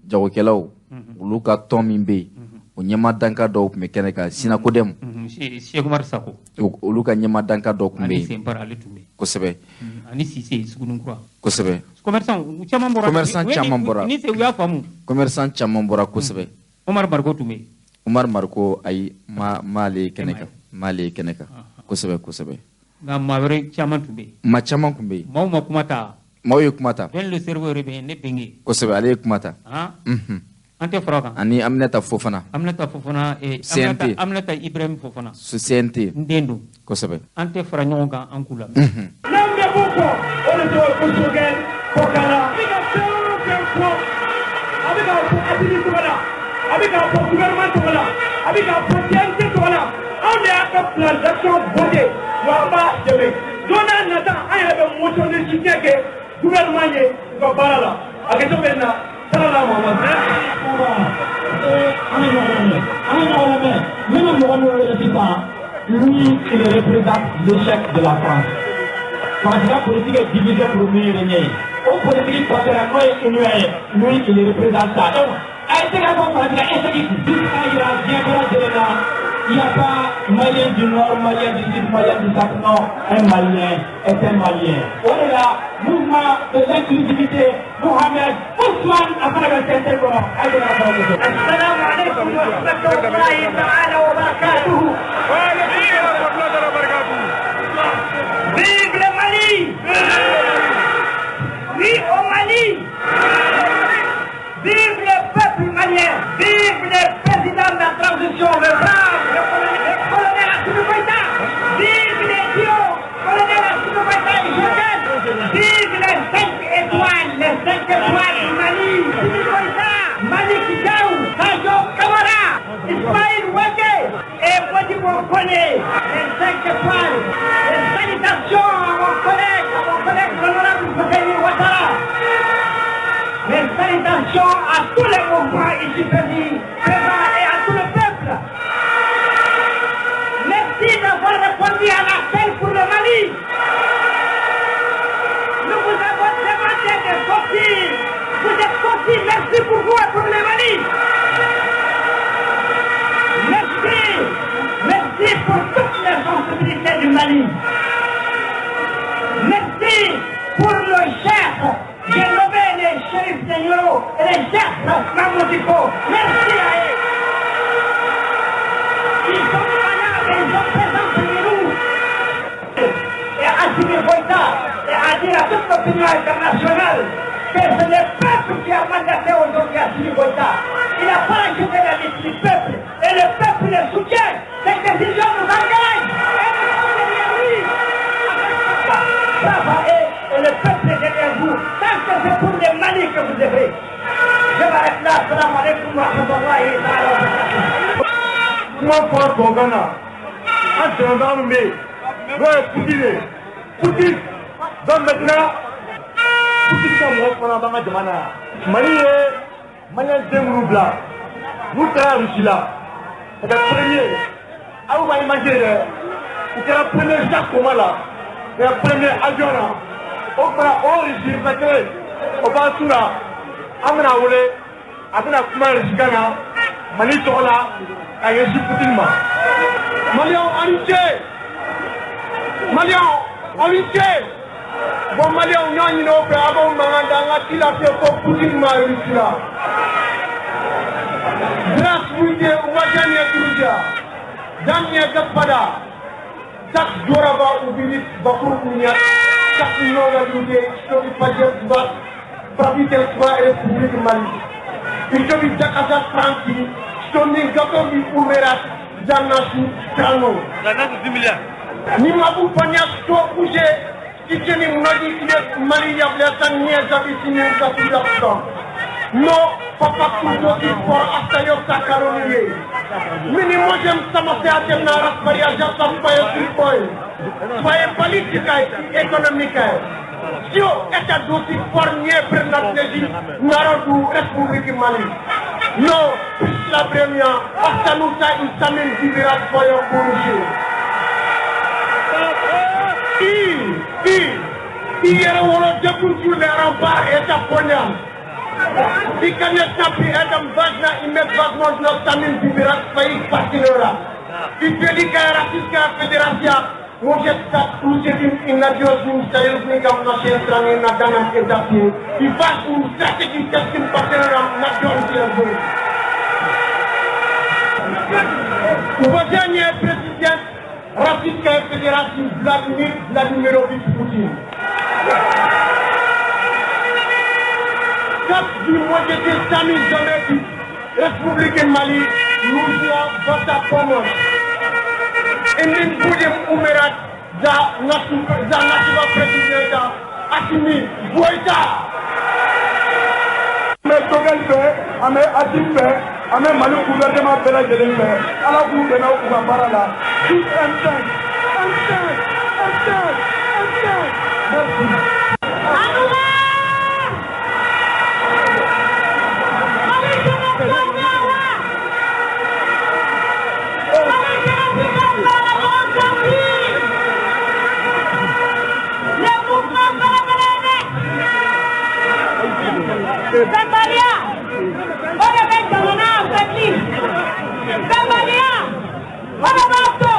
jagokɛlaw olu ka tɔn min bɛ yen o ɲɛmadanka dɔw tun bɛ kɛnɛ kan Sinakodɛmu Cheikh Umar Sako olu ka ɲɛmadanka dɔw tun bɛ yen kosɛbɛ ani Sise Sugununkura kosɛbɛ commerçant caman bɔra ni se u y'a faamu commerçant caman bɔra kosɛbɛ Omar Marko tun bɛ yen Omar Marko ayi m'ale kɛnɛ kan kosɛbɛ kosɛbɛ nka maa wɛrɛ caman tun bɛ yen maa caman tun bɛ yen maaw ma kuma ta maaw ye kuma ta Ben le cerveau yɛrɛ bɛ yen ne benge kosɛbɛ ale ye kuma ta an tɛ fara kan ani Aminata Fofana CNT Aminata Ibrahim Fofana CNT n den don kosɛbɛ an tɛ fara ɲɔgɔn kan an k'u lamɛn n'an bɛ b'u kɔ o de tɔgɔ ko sokɛ kɔkara a bɛ ka fɛn o fɛn fɔ a bɛ k'a fɔ Asimi tɔgɔ la a bɛ k'a fɔ gouvernement tɔgɔ la a bɛ k'a fɔ CNT tɔgɔ la anw de y'a ka plan d'action voté wa an b'a dɛmɛ don n'a nata an yɛrɛ bɛ motion de soutien kɛ gouvernement ye u ka baara la a kɛ cogo bɛ na salala Muhamadu. Lui, il représente l'échec de la France. Quand la politique est divisée pour mieux régner, au politique contraire, lui, il représente ça. Donc, il n'y a pas Malien du Nord, Malien du Sud, Malien du Centre, non, un Malien est un Malien. On est là, mouvement de l'inclusivité, Mohamed Ousmane, après le Saint-Étienne. Assalamu alaikum wa rahmatullahi ta'ala wa barakatuh. Vive le Mali! Vive au Mali! Vive le peuple malien! Vive le président de la transition, le brave, le colonel Assimi Goïta! Vive les dieux, colonel Assimi Goïta et Jokel! Vive les 5 étoiles du Mali! Assimi Goïta, Malik Diaw, Sadio Kamara, Ismaïl Ouaké et Modibo Kone! Les 5 étoiles! Les salutations à mon collègue l'honorable Husseini Ouattara! Les salutations à tous les mouvements ici présents et à tout le peuple. Merci d'avoir répondu à l'appel pour le Mali. Nous vous avons demandé de sortir. Vous êtes sortis. Merci pour vous et pour le Mali. Merci pour toutes les sensibilités du Mali. Merci pour le chef. J'ai nommé les chérifs de Nioro et les chefs Mamoudiko. Merci à eux. Ils sont malades et ils sont présents parmi nous. Et Assimi Goïta et à dire à toute l'opinion internationale que c'est le peuple qui a mandaté aujourd'hui Assimi Goïta. Il n'a pas ajouté la liste du peuple et le peuple le soutient. Cette décision nous engage et nous sommes derrière lui. Ça va et le peuple est derrière vous. Tant que c'est pour le Mali que vous devez. Je m'arrête là. Salam alaikum wa rahmatullahi wa barakatuh. Moi, France au Ghana, en gendarme, mais Poutine, donc maintenant, Poutine, c'est moi, pendant ma demande. Mali est Malien de là. Nous sommes ici là. C'est le premier. Ah, vous m'avez imaginer, c'est le premier Jacques Koma là. C'est le premier avion là. On prend origine, on va tout là. Amena Wole, Amena Kumar Jigana, Mali Tola, Ayeshi Poutine. Malion amitié. Bon Malion, non, il n'a pas bon Mangandanga, il a fait pour Poutine ici là. Grâce Mouidé, Ouajania Touria, Damien Gapada, Tax Doraba ou Bilis, Bakou Kounia, Tax Noga Doudé, Story Pajet Bat, Pravite Swa et République Mali. Il te dit Jakasa Franki, Stoning Gakobi Oumerat, Danasu, Trano. Danasu 10 milliards. Ni Mabou Panya Sto Pouge, Ikeni Mnodi Kile Mali Yablatan Niazabi Sini Gakou non, papa Koudo qui pour Astayo Sakaronier. Minimum j'aime ça m'a fait attendre à Rasparia, j'attends pas un truc boy. Soyez politique et économique. Si on est à dossier pour nier pour notre pays, Narodou, République Mali. Non, plus la première, Astanousa, il s'amène vivra soyons corrigés. Il y a un rôle de culture des remparts et japonais. Ikannya tapi Adam Vazna imet Vazmon na tamin bibirat baik pasinora. Dipilih kaya rasis kaya federasi. Mungkin tak ujian inadios ministerial nikam nasional serangin nadangan edasi. Dibas strategi kasih pasinora nasional serangin. Уважаемый президент Российской Федерации Владимир Владимирович Путин. Как вы можете сами заметить, Республика Мали нужна ваша помощь. И мы будем умирать за нашего президента Assimi Goïta. Mais Togel fait, Amé Atim fait, Amé Mali gouvernement fait la Jélène fait, alors vous venez au pouvoir là. Tout M5. Merci. Zambalia, ora vengono na Berlin. Zambalia, ora volto,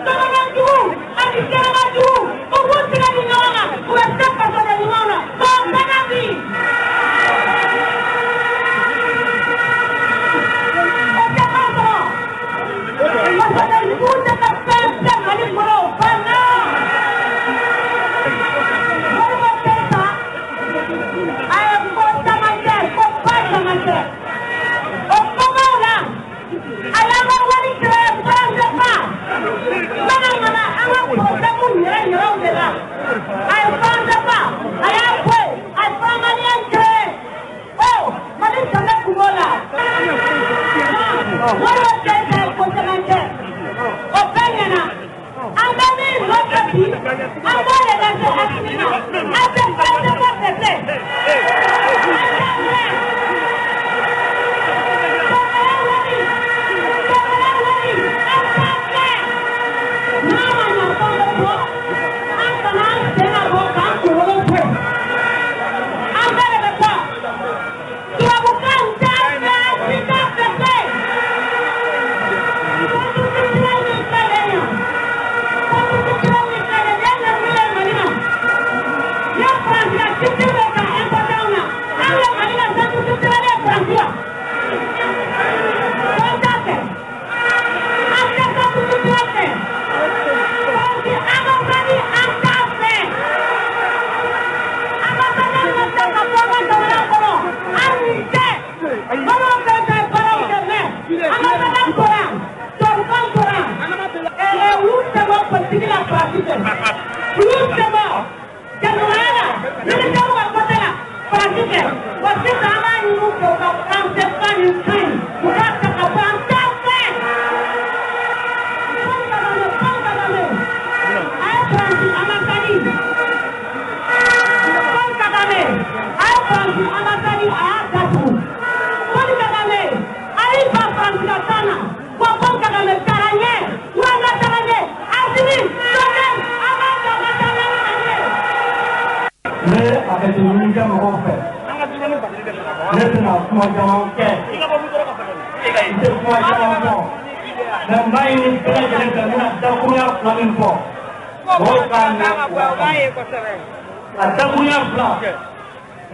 sono giù, andiamo giù, ovunque la linona, questa cosa della linona, con Benavi. Cosa fatto? Cosa del punto che pensa, ma li vorrò fanno.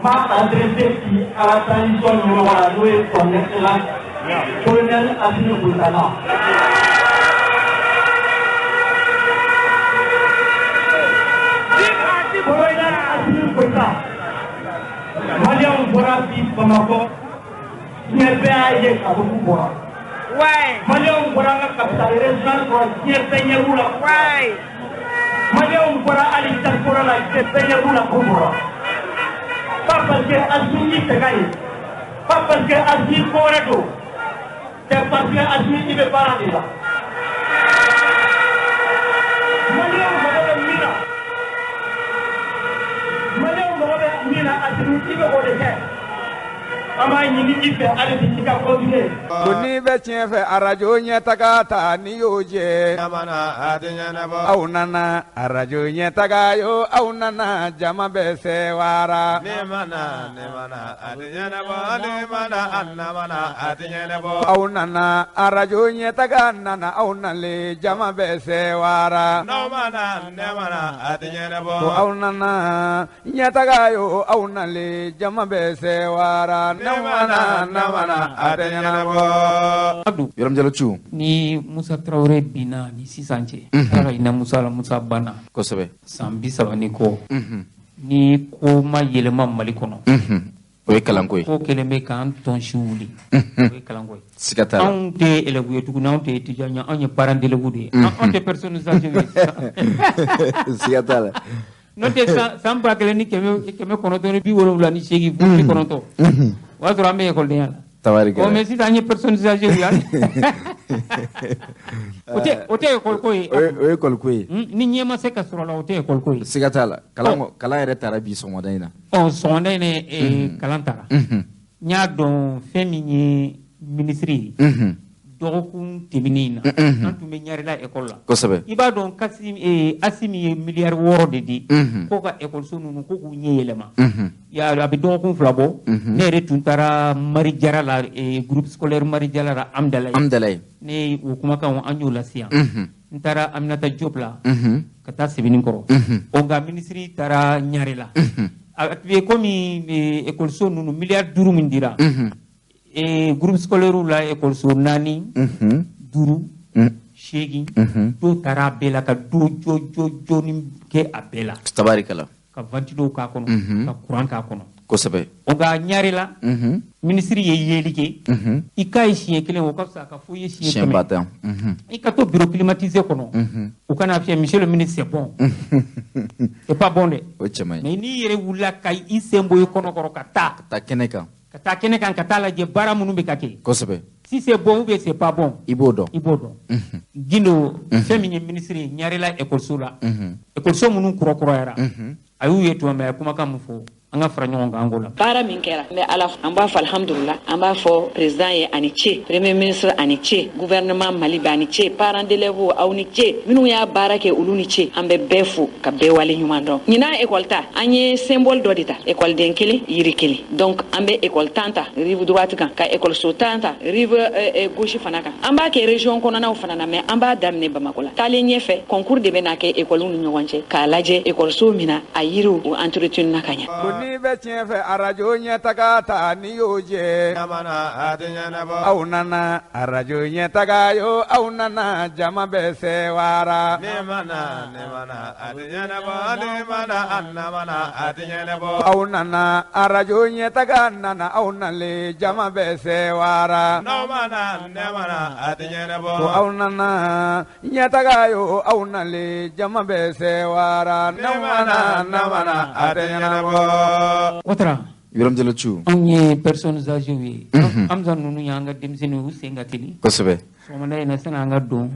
m'a adressé à la transition numéro 1, nous et son excellence, colonel Assimi Goïta. Colonel Assimi Goïta, Malian Bora fi Bamako, Nyebe à beaucoup Bora. Malian Bora la capitale régionale pour Nyebe Roula. Malian Bora Ali Takora la Nyebe Roula Bora. Pas parce que Assimi te gagne, pas parce que Assimi Koredo, c'est parce que Assimi il veut pas aller là. Mina Assimi il veut aller. ama ɲini i fɛ hali bi i ka continuer. ko ni bɛ tiɲɛ fɛ arajo ɲɛtaga ta ni y'o jɛ. aw nana arajo ɲɛtaga yo aw nana jama bɛ sɛwara. aw nana arajo ɲɛtaga nana aw nalen jama bɛ sɛwara. ko aw nana ɲɛtaga yo aw nalen jama bɛ sɛwara. Yoram Jalochu ni Musa Traoré bina ni sisan cɛ ala ina Musa la Musa bana kosɛbɛ san 30 ni kɔ ni ko ma yɛlɛma Mali kɔnɔ o ye kalanko ye ko kelen bɛ k'an tɔnsi wuli o ye kalanko ye siga t'a la anw tɛ élève ye tuguni anw tɛ étudiant ye anw ye parents d'élèves de ye anw tɛ personnes âgées ye siga t'a la n'o tɛ san 1978 ni 89 o y'a sɔrɔ an bɛ écoledenya la tabarikala mais sisan an ye personnes âgées ye o tɛ école ko ye o ye école ko ye ni ɲɛ ma se ka sɔrɔ la o tɛ école ko ye siga t'a la kalan yɛrɛ taara bi sɔgɔmada in na sɔgɔmada in ne kalan taara n y'a dɔn fɛn min ye ministre ye dɔgɔkun tɛmɛnen na an tun bɛ ɲarela école la kosɛbɛ i b'a dɔn Asimi ye miliyari 6 de di ko ka écoleso ninnu ko k'u ɲɛ yɛlɛma a bɛ dɔgɔkun 2 bɔ ne yɛrɛ tun taara Marijara la groupe scolaire Marijara la Amdalaye ne o kumakan an y'o lase yan n taara Aminata Diop la ka taa Sebenikɔrɔ nka ministre taara ɲarela a tun ye komi écoleso ninnu miliyari 5 min dira groupe scolaire la écoleso 4 5 8 dɔw taara a bɛɛ la ka jɔni kɛ a bɛɛ la tabarikala ka ventilo k'a kɔnɔ ka courant k'a kɔnɔ kosɛbɛ o nka ɲare la ministre ye yeli kɛ i k'a ye siɲɛ 1 o ka fisa ka fɔ i ye siɲɛ 100 i ka to bureau climatisé kɔnɔ u kana fiyɛ monsieur le ministre c'est bon c'est pas bon dɛ o cɛ man ɲi mais n'i yɛrɛ wulila ka i sen bɔ i kɔnɔkɔrɔ ka taa kɛnɛ kan ka taa lajɛ baara minnu bɛ ka kɛ kosɛbɛ si c'est bon ou bien c'est pas bon i b'o dɔn Gindo fɛn min ye ministre ye ɲarela écoleso la écoleso minnu kɔrɔkɔrɔyara a y'u ye tuma min a ye kumakan min fɔ an ka fara ɲɔgɔn kan an ko la baara min kɛra n bɛ ala fo an b'a fɔ alhamdulillah an b'a fɔ président ye ani ce premier ministre ani ce gouvernement Mali bɛ ani ce parents d'élèves aw ni ce minnu y'a baara kɛ olu ni ce an bɛ bɛɛ fo ka bɛɛ wale ɲuman dɔn ɲinan école ta an ye symbole dɔ de ta écoleden 1 yiri 1 donc an bɛ école tan ta rive droite kan ka écoleso tan ta rive gauche fana kan an b'a kɛ région kɔnɔnaw fana na mais an b'a daminɛ Bamako la taalen ɲɛfɛ concours de bɛ na kɛ école ni ɲɔgɔn cɛ k'a lajɛ écoleso min na a yiriw o entretien na ka ɲɛ ni bɛ tiɲɛ fɛ arajo ɲɛtaga ta ni y'o jɛ aw nana arajo ɲɛtaga yo aw nana jama bɛ sɛwara aw nana arajo ɲɛtaga nana aw nalen jama bɛ sɛwara ko aw nana ɲɛtaga yo aw nalen jama bɛ sɛwara namana a tɛ ɲɛnabɔ Otra Yoram Jalochu an ye personnes âgées ye amza ninnu y'an ka denmisɛnninw u sen ka teli kosɛbɛ sɔgɔmada in na sani an ka don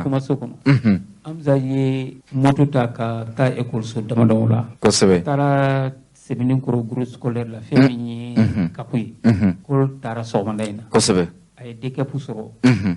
kumaso kɔnɔ amza ye moto ta ka taa écoleso damadɔw la kosɛbɛ taara Sebenikɔrɔ groupe scolaire la fɛn min ye kapo ye ko taara sɔgɔmada in na kosɛbɛ a ye DCAP sɔrɔ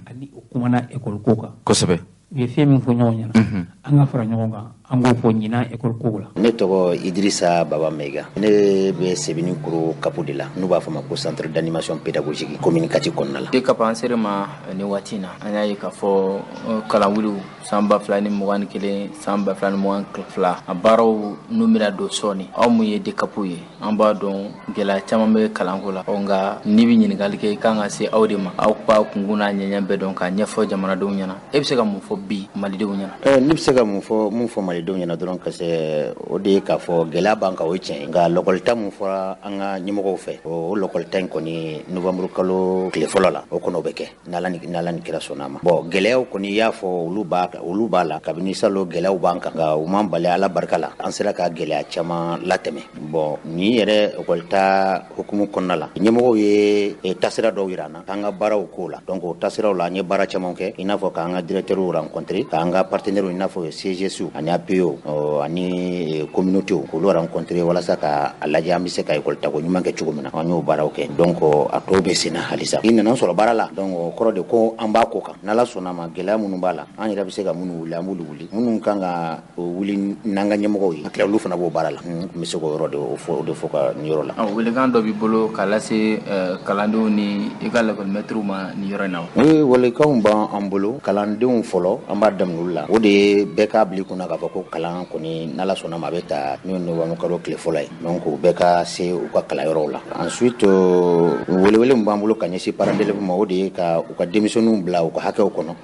ani o kumana école ko kan kosɛbɛ u ye fɛn min fɔ ɲɔgɔn ɲɛna an ka fara ɲɔgɔn kan an k'o fɔ ɲinan école ko la ne tɔgɔ Idrissa Baba Meiga ne bɛ Sebenikɔrɔ kapo de la n'u b'a fɔ ma ko centre d'animation pédagogique communicative kɔnɔna la DCAP an sera ma ni waati in na an y'a ye k'a fɔ kalan wiliw san 2021 san 2022 a baaraw n'u bɛna don sɔɔni aw mun ye DCAP ye an b'a dɔn gɛlɛya caman bɛ kalanko la nka n'i bɛ ɲininkali kɛ i kan ka se aw de ma aw b'a kunkun n'a ɲɛɲɛ bɛɛ dɔn k'a ɲɛfɔ jamanadenw ɲɛna e bɛ se ka mun fɔ bi malidenw ɲɛna ne bɛ se ka mun fɔ malidenw ɲɛna dɔrɔn ka se o de ye k'a fɔ gɛlɛya b'an kan o ye tiɲɛ nka lɔkɔlita mun fɔra an ka ɲɛmɔgɔw fɛ o lɔkɔlita in kɔni novembre kalo tile fɔlɔ la o kɔnɔ o bɛ kɛ n'ala ni kira sɔnna ma bon gɛlɛyaw kɔni y'a fɔ olu b'a la kabini salon gɛlɛyaw b'an kan nka u m'an bali ala barika la an sera ka gɛlɛya caman latɛmɛ bon ni yɛrɛ lɔkɔlita hukumu kɔnɔna la ɲɛmɔgɔw ye tasira dɔw yira an na k'an ka baaraw k'o la donc o tasiraw la an ye baara caman kɛ i n'a fɔ k'an ka directeur rencontrer k'an ka partenaires i n'a fɔ CGSU ani APO ani communauté ko lo rencontrer wala sa ka alaja mi se ka école ta ko nyuma ke chugo mina anyo baraw ke donc a to be sina halisa ina nan so barala donc koro de ko amba ko kan nala sona ma gela munu bala an ira be se ka munu wuli amulu wuli munu kanga wuli nanga nyamo yi akla lu fana bo barala mi se ko rode o fo ka nyoro la wuli kan do bi bolo kala se kalando ni égal ko metru ma ni yoro na wala ka umba ambolo kalande folo amba damnulla o de beka bli kuna ka ko kalan ko ni nala sona ma beta ni no wa ko kle folay donc beka se u ka kala yoro la ensuite wele mbambulo kanyesi parandele ma o de ka u ka démissionu bla u ka hakka ko no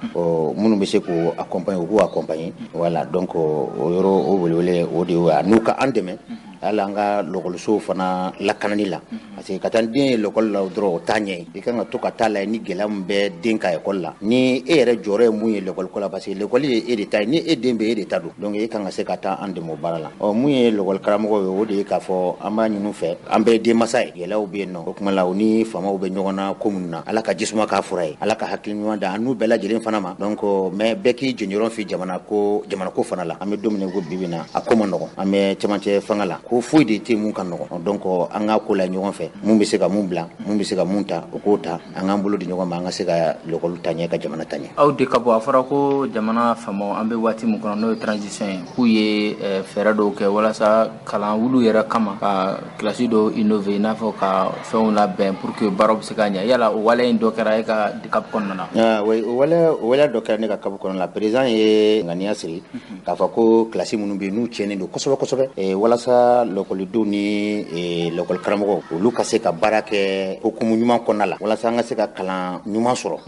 munu be se ko accompagner voilà donc o yoro o wele o de wa nuka andeme ala nga lokol so fana lakanani la parce que katan den lokol la dro tanye e kan to katala ni gelam be den ka ekol la ni ere jore muye lokol kola parce que lokol e de tay ni e dembe e de tadu donc e kan se kata ande mo barala o muye lokol karamo o de ka fo amba nyinu fe ambe de masay yela o be no ko kuma la ni fama o be nyogona commune ala ka jisma ka furay ala ka hakilni wanda anu bela jelen fana ma donc mais beki jenyoron fi jamana ko fana la ame domine go bibina akoma no ame chamanche fangala ko foy de te mun kan no donc anga ko la ñogon fe mun be se ka mun bla mun be se ka mun ta ko ta anga mbolo di ñogon ma anga se ka lokol tanye ka jamana tanye aw de ka bo afara ko jamana famo ambe wati mun kono no transition ku ye fera do ke wala sa kala wulu yera kama ka classe do innover na fo ka fon la ben pour que barob se ganya yala wala en do kera ka de kap kono na way wala do kera ne ka kap kono la président ye ngani asri ka fa ko classe mun be nu chene do kosobe wala sa lokol duni lokol karamo olu ka se ka barake ko kumu nyuma ko nala wala sa nga se ka kala nyuma soro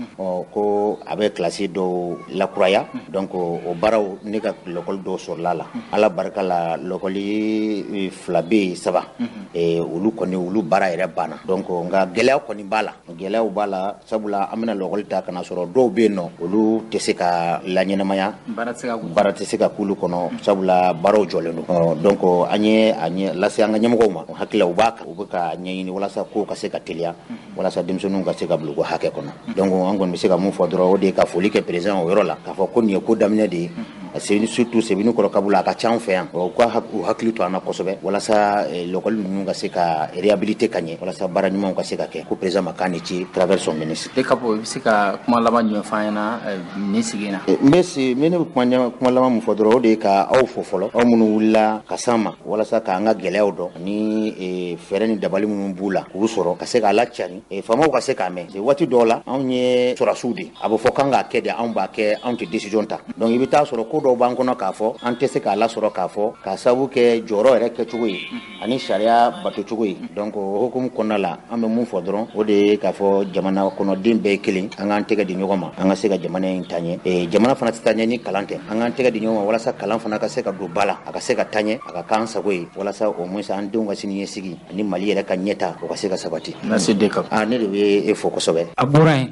ko abe classe do la croya donc o baraw ne ka lokol do sur lala ala baraka la lokoli flabe saba olu ko ni olu bara ere bana donc nga gela ko ni bala sabula amina lokol ta kana soro do be no olu te se ka la nyena maya bara te se ka kulu kono sabula baraw joleno donc anye la se anga nyamgo ma hakila ubaka ubuka nyini wala sa ko ka se ka telia wala sa dimsonu ka se ka blugo hake kono donc angon mi se ka mu fodro o de ka foli ke president o yorola ka fa ko ni ko damne de c'est surtout c'est venu ko kabula ka chan fe o ko hakili to ana kosobe wala sa lokol nu ka se ka réhabiliter kanye wala sa barani mo ka se ka ke ko president makani ci travers son ministre de kapo se ka kuma lama nyu faina ni sigina merci mene kuma lama mu fodro o de ka aw fofolo o munu wula ka sama wala sa ka nga gelew do ni fereni dabali mun bula ku soro ka se ka la chani fama ka se ka me se wati dola onye sora sudi abo fokanga kede an ba ke anti decision ta donc ibita soro ko do banko na ka fo ante se ka la soro ka fo ka sabu ke joro ere ke chuyi ani sharia batu chuyi donc hukum konala ambe mun fodron o de ka fo jamana kono dimbe kilin an an tega di nyogoma an se ka jamana intanye jamana fana tanye ni kalante an an tega di nyogoma wala sa kalan fana ka se ka do bala aka se ka tanye aka kansa goyi wala sa o mun sa an dunga sini yesigi ani mali ere ka nyeta o ka se ka sabati merci de ka ne de fo ko sobe aboran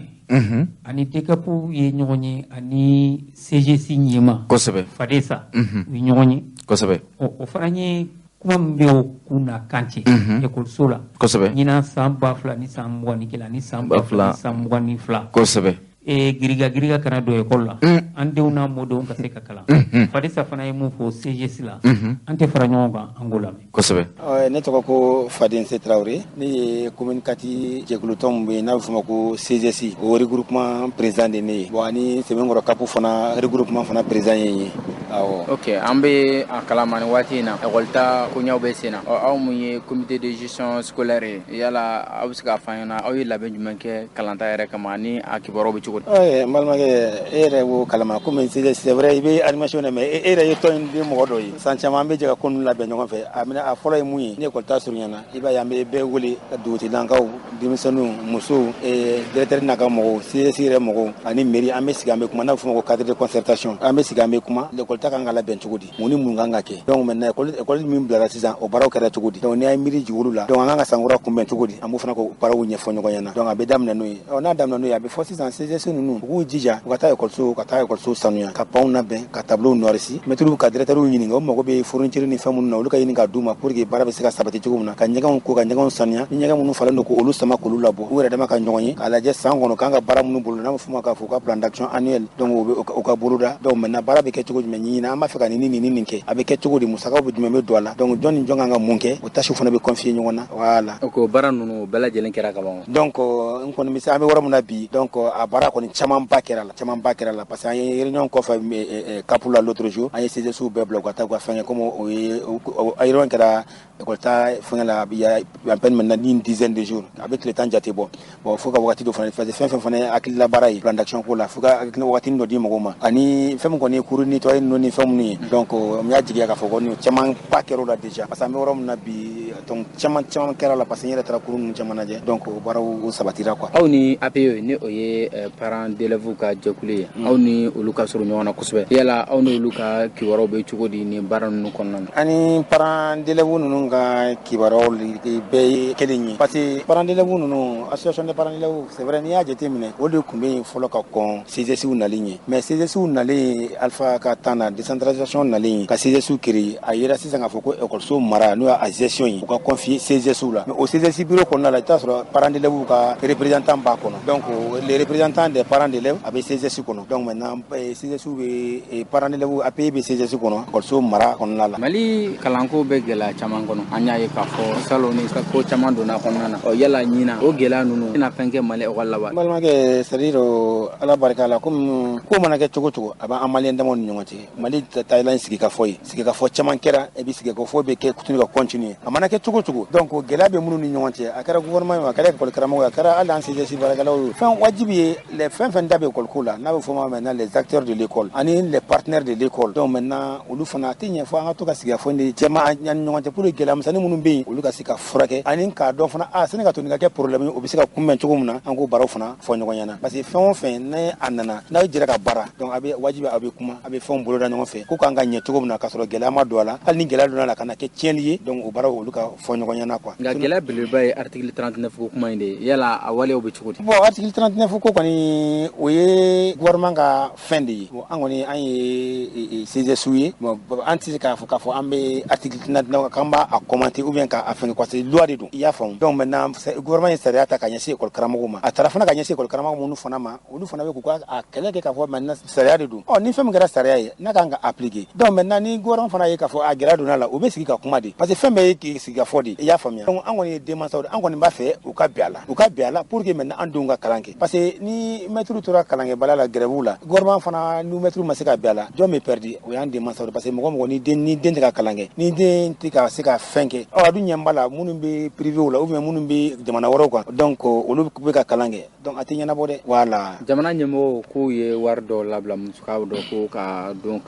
ani dekapu ye ñogonye ani CGC nyema kosebe fadesa wi ñogonye kosebe o faranye kuma mbeo kuna kanche ekol sola kosebe nyina samba fla ni sambwa ni kila ni samba fla ni sambwa ni fla kosebe giriga kana do ekol la ande una modo ka se ka kala fadesa fana ye mu fo CGC la ante fara ñoga angola me kosebe ne to ko Fadense Traoré ni commune kati jeglutom be na fuma ko CGC o regroupement président de ne bo ani semengoro kapu fana regroupement fana président yi awo ok ambe akala mani wati na ekolta ko nyaw be sena aw mu ye comité de gestion scolaire yala awska fayna aw labe jumanke kalanta ere kamani akibaro be malmage ere wo kalama comme c'est vrai ibe animation mais ere yeto ndi modo yi sanchama be jaga konu la be nyon fe amina a folo muyi ne ko ta surnyana iba yambe be wuli duti langaw dimisonu muso directeur naka mo sire mo ani mairie ambe sigambe kuma na fuma ko cadre de concertation ambe sigambe kuma le ko ta kanga la ben tugudi muni mun nganga ke donc maintenant école min blara sisan o baraw kera tugudi donc ni ay miri jiwulu la donc nganga sangura ko ben tugudi amu fana ko baraw nye fonyo ko yana donc abe damna no on a damna no ya be forces en nunu ugu jija ukata école so sanuya ka pauna ben ka tableau norisi metru ka directeur nyini ngo mo be fournir ni famu na uluka yini ka duma pour que bara be se ka sabati tugumna ka nyaga ko ka nyaga sanuya nyaga munu falando ko olu sama ko lulabo wure dama ka nyonyi ala je sangono kanga bara munu bulu na fuma ka fuka plan d'action annuel donc o ka buluda donc maintenant bara be ke tugu men ɲini an b'a fɛ ka nin kɛ a bɛ kɛ cogo di musakaw bɛ jumɛn bɛ don a la donc jɔn ni jɔn kan ka mun kɛ o tâche fana bɛ confier ɲɔgɔn na voilà ko baara ninnu bɛɛ lajɛlen kɛra ka ban donc n kɔni bɛ se an bɛ yɔrɔ min na bi donc a baara kɔni camanba kɛra la parce que an ye réunion kɔfɛ CAP la l'autre jour an ye CGSU bɛɛ bila u ka taa u ka fɛn kɛ comme o ye réunion kɛra école ta fɛn la il y a à peine maintenant une dizaine de jours a bɛ tile 10 jate bɔ bon fo ka wagati dɔ fana parce que fɛn fana ye hakilila baara ye plan d'action ko la fo ka wagati dɔ di mɔgɔw ma ani fɛn min kɔni ye cours nettoyer ninnu ni fɛn minnu ye donc n y'a jigiya k'a fɔ ko camanba kɛra la déjà parce que an bɛ yɔrɔ min na bi donc caman kɛra la parce que n yɛrɛ taara cours ninnu caman lajɛ donc o baaraw sabatira quoi. aw ni APE ni o ye parents d'élèves ka jɛkulu ye aw ni olu ka surun ɲɔgɔn na kosɛbɛ yala aw ni olu ka kibaruyaw bɛ cogo di nin baara ninnu kɔnɔna na. ani parents d'élèves ninnu ka kibaruyaw bɛɛ ye kelen ye parce que parents d'élèves ninnu association des parents d'élèves c'est vrai n'i y'a jateminɛ o de tun bɛ yen fɔlɔ ka kɔn CGSU nalen ye mais CGSU nalen Alpha ka temps na décentralisation nalen ye ka CGSU créer a yera sisan k'a fɔ ko école mara n'o y'a gestion ye u ka confier CGSU la mais au CGSU bureau kɔnɔna la i t'a sɔrɔ parents d'élèves ka représentant b'a kɔnɔ donc les représentants des parents d'élèves a bɛ CGSU kɔnɔ donc maintenant CGSU bɛ parents d'élèves APE bɛ CGSU kɔnɔ école mara kɔnɔna la. Mali kalanko bɛ gɛlɛya caman kɔnɔ an y'a ye k'a fɔ salon ni ko caman donna kɔnɔna na yala ɲina o gɛlɛya ninnu tɛna fɛn kɛ Mali école la wa. n balimakɛ c'est à dire ala barika la comme ko mana kɛ cogo cogo a b'an maliyɛn damaw ni ɲɔgɔn cɛ Mali taayɛla ye sigikafɔ ye sigikafɔ caman kɛra et puis sigikafɔ bɛ kɛ continue ka continuer a mana kɛ cogo cogo donc gɛlɛya bɛ minnu ni ɲɔgɔn cɛ a kɛra gouvernement ye a kɛra école karamɔgɔ ye a kɛra hali an CGSU baarakɛlaw ye fɛn wajibi ye fɛn da bɛ école ko la n'a bɛ fɔ ma maintenant les acteurs de l'école ani les partenaires de l'école donc maintenant olu fana a tɛ ɲɛ fɔ an ka to ka sigikafɔ de cɛman an ni ɲɔgɔn cɛ pour que gɛlɛya misɛnnin minnu bɛ yen olu ka se ka furakɛ ani k'a dɔn fana sani ka to nin ka kɛ problème ye o bɛ se ka kunbɛn cogo min na an k'o baaraw fana fɔ ɲɔgɔn ɲɛna parce que fɛn o fɛn ni a nana n'a ye jɛra ka baara donc a bɛ wajibi a bɛ kuma a bɛ fɛnw boloda ɲɔgɔn fɛ ko k'an ka ɲɛ cogo min na k'a sɔrɔ gɛlɛya ma don a la hali ni gɛlɛya donna a la ka na kɛ tiɲɛni ye donc o baaraw olu ka fɔ ɲɔgɔn ɲɛna quoi. nka gɛlɛya belebeleba ye article 39 ko kuma in de ye yala a waleyaw bɛ cogo di. bon article 39 ko kɔni o ye gouvernement ka fɛn de ye bon an kɔni an ye CGSU ye bon an tɛ se k'a fɔ an bɛ article 39 k'an b'a commenter ou bien k'a fɛn parce que loi de don i y'a faamu donc maintenant gouvernement ye sariya ta ka ɲɛsin école karamɔgɔw ma a taara fana ka ɲɛsin école karamɔgɔ minnu fana ma olu fana bɛ k'u ka kɛlɛ kɛ k'a fɔ maintenant sariya de don ni fɛn min kɛra sariya ye n'a kan ka appliquer donc maintenant ni gouvernement fana ye k'a fɔ a gɛlɛya donna la u bɛ sigi ka kuma de parce que fɛn bɛɛ ye sigi ka fɔ de i y'a faamuya donc an kɔni ye denmansaw de an kɔni b'a fɛ u ka bɛn a la pour que maintenant an denw ka kalan kɛ parce que ni maître tora kalankɛbaliya la grève la gouvernement fana ni maître ma se ka bɛn a la jɔn bɛ perdu o y'an denmansaw de parce que mɔgɔ mɔgɔ ni den tɛ ka kalan kɛ ni den tɛ ka se ka fɛn kɛ a dun ɲɛ b'a la minnu bɛ privé la ou bien minnu bɛ jamana wɛrɛw kan donc olu bɛ ka kalan kɛ donc a tɛ ɲɛnabɔ dɛ voilà. jamana ɲɛmɔgɔw k'u ye wari dɔ labila musakaw dɔ ko ka don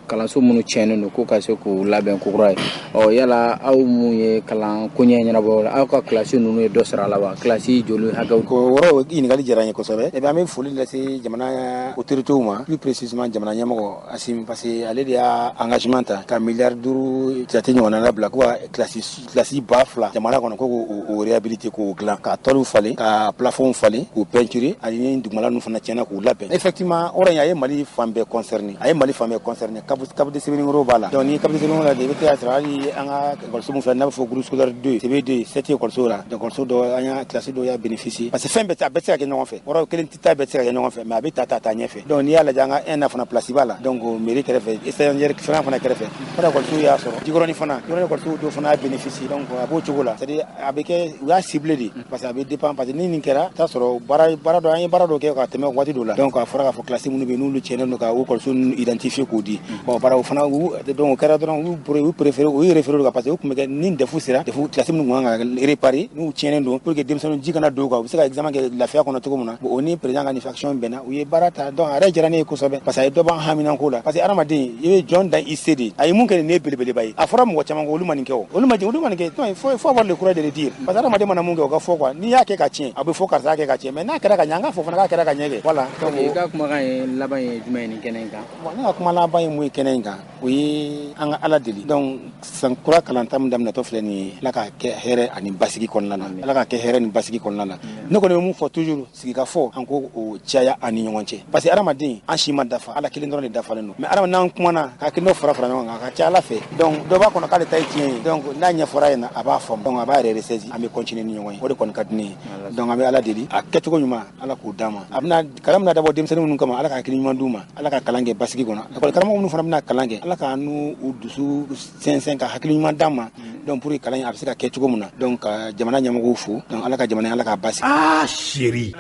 kalanso minnu tiɲɛnen don ko ka se k'u labɛn kokura ye yala aw mun ye kalan ko ɲɛ ɲɛnabɔ aw ka kilasi ninnu ye dɔ sara la wa kilasi joli hakɛw. o yɔrɔ ɲininkali diyara n ye kosɛbɛ et puis an bɛ foli lase jamana autorités ma plus précisément jamana ɲɛmɔgɔ Assimi parce que ale de y'a engagement ta ka miliyari 5 jate ɲɔgɔnna labila ko ka kilasi 2000 jamana kɔnɔ ko k'o réhabiliter k'o dilan ka tɔliw falen ka plafond falen k'u peinturer ani dugumala ninnu fana tiɲɛna k'u labɛn effectivement o a ye Mali fan bɛɛ concerné Cap de Sévigné b'a la donc ni Cap de Sévigné la de i bɛ taa sɔrɔ hali an ka école min filɛ n'a bɛ fɔ groupe scolaire 2 CB2 7 école la donc école dɔ an y'a classe dɔ y'a bénéficier parce que fɛn bɛɛ a bɛɛ tɛ se ka kɛ ɲɔgɔn fɛ o kelen tɛ taa bɛɛ tɛ se ka kɛ ɲɔgɔn fɛ mais a bɛ taa ɲɛfɛ donc n'i y'a lajɛ an ka ENA fana place b'a la donc mairie kɛrɛfɛ étranger fɛn fana kɛrɛfɛ o école y'a sɔrɔ Jikɔrɔni fana école dɔ fana y'a bénéficier donc a b'o cogo la c'est à dire a bɛ kɛ u y'a ciblé de parce que a bɛ dépend parce que ni nin kɛra t'a sɔrɔ baara dɔ an ye baara dɔ kɛ ka tɛmɛ waati dɔ la donc a fɔra k'a fɔ classe minnu bɛ yen n'olu tiɲɛnen don ka o école ninnu identifier k'o di bon baaraw fana donc o kɛra dɔrɔn u préféré u ye référé kan parce que u tun bɛ kɛ ni defu sera classe minnu kan ka réparer n'u tiɲɛnen don pour que denmisɛnninw ji kana don u kan u bɛ se ka examen kɛ lafiya kɔnɔ cogo min na bon o ni président ka ni faction bɛnna u ye baara ta donc a yɛrɛ diyara ne ye kosɛbɛ parce que a ye dɔ b'an haminanko la parce que adamaden i bɛ jɔn dan i se de a ye mun kɛ nin ye belebeleba ye a fɔra mɔgɔ caman ko olu ma nin kɛ o olu ma nin kɛ il faut avoir le courage de le dire parce que adamaden mana mun kɛ o ka fɔ quoi n'i y'a kɛ ka tiɲɛ a bɛ fɔ karisa kɛ ka tiɲɛ mais n'a kɛra ka ɲɛ an k'a fɔ fana k'a kɛra ka ɲɛ kɛ voilà. donc i ka kumakan ye laban ye jumɛn ye nin kɛnɛ in kan. bon ne ka kuma laban ye mun ye kɛnɛ in kan o ye an ka ala deli donc san kura kalanta min daminɛtɔ filɛ nin ye ala ka kɛ hɛrɛ ani basigi kɔnɔna na ala ka kɛ hɛrɛ ni basigi kɔnɔna na ne kɔni bɛ mun fɔ toujours sigikafɔ an ko o caya ani ɲɔgɔn cɛ parce que adamaden an si ma dafa ala kelen dɔrɔn de dafalen don mais adamaden n'an kumana ka hakilinaw fara ɲɔgɔn kan a ka ca ala fɛ donc dɔ b'a kɔnɔ k'ale ta ye tiɲɛ ye donc n'a ɲɛfɔra yen na a b'a faamu donc a b'a yɛrɛ ressaisi an bɛ continuer ni ɲɔgɔn ye o de kɔni ka di ne ye donc an bɛ ala deli a kɛcogo ɲuman ala k'o d'a ma a bɛna kalan bɛna dabɔ denmisɛnnin minnu kama ala ka hakili ɲuman d'u ma ala ka kalan kɛ basigi kɔnɔ école karamɔgɔ minnu fana bɛna kalan kɛ ala ka n'u dusu sɛnsɛn ka hakili ɲuman d'a ma donc pour que kalan a bɛ se ka kɛ cogo min na donc ka jamana ɲɛmɔgɔw fo donc ala ka jamana ala ka basigi chéri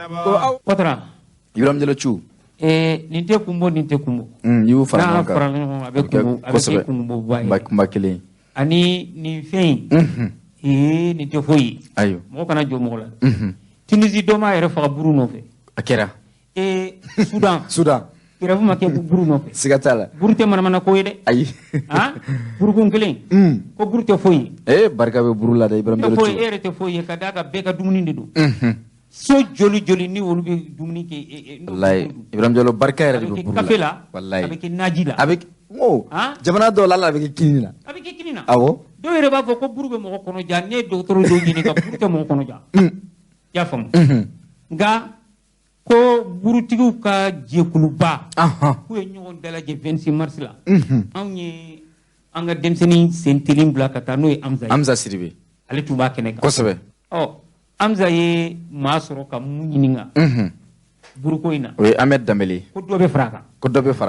Patara Ibrahim Jalo Chu nin tɛ kunbo nin tɛ kunbo y'u fara n'a ɲɔgɔn kan fara ɲɔgɔn a bɛ kunbo a bɛ kɛ kunboba ye kunba kelen ani nin fɛn in nin tɛ foyi ye ayo mɔgɔ kana jɔ mɔgɔ la Tunisie dɔ m'a yɛrɛ faga buru nɔfɛ a kɛra Sudan kɛrɛfɛ ma kɛ buru nɔfɛ siga t'a la buru tɛ manamana ko ye dɛ ayi burukun kelen ko buru tɛ foyi ye barika bɛ buru la dɛ Ibrahim Jalo Chu e yɛrɛ tɛ foyi ye ka d'a kan bɛɛ ka dumuni de don so joli joli ni olu bɛ dumuni kɛ wallahi Ibrahim Jalo barika yɛrɛ de bɛ buru la kafe la wallahi a bɛ kɛ naji la a bɛ jamana dɔw la a bɛ kɛ kini na a bɛ kɛ kini na awɔ dɔw yɛrɛ b'a fɔ ko buru bɛ mɔgɔ kɔnɔja ne ye dɔgɔtɔrɔ dɔw ɲini ka buru tɛ mɔgɔ kɔnɔja i y'a faamu nka ko burutigiw ka jɛkuluba k'u ye ɲɔgɔn dalajɛ 26 mars la anw ye an ka denmisɛnnin sen telen bila ka taa n'o ye Amza Sidibe ale tun b'a kɛnɛ kan kosɛbɛ Amza ye maa sɔrɔ ka mun ɲininka buruko in na o ye Ahmed Dambele ko dɔ bɛ fara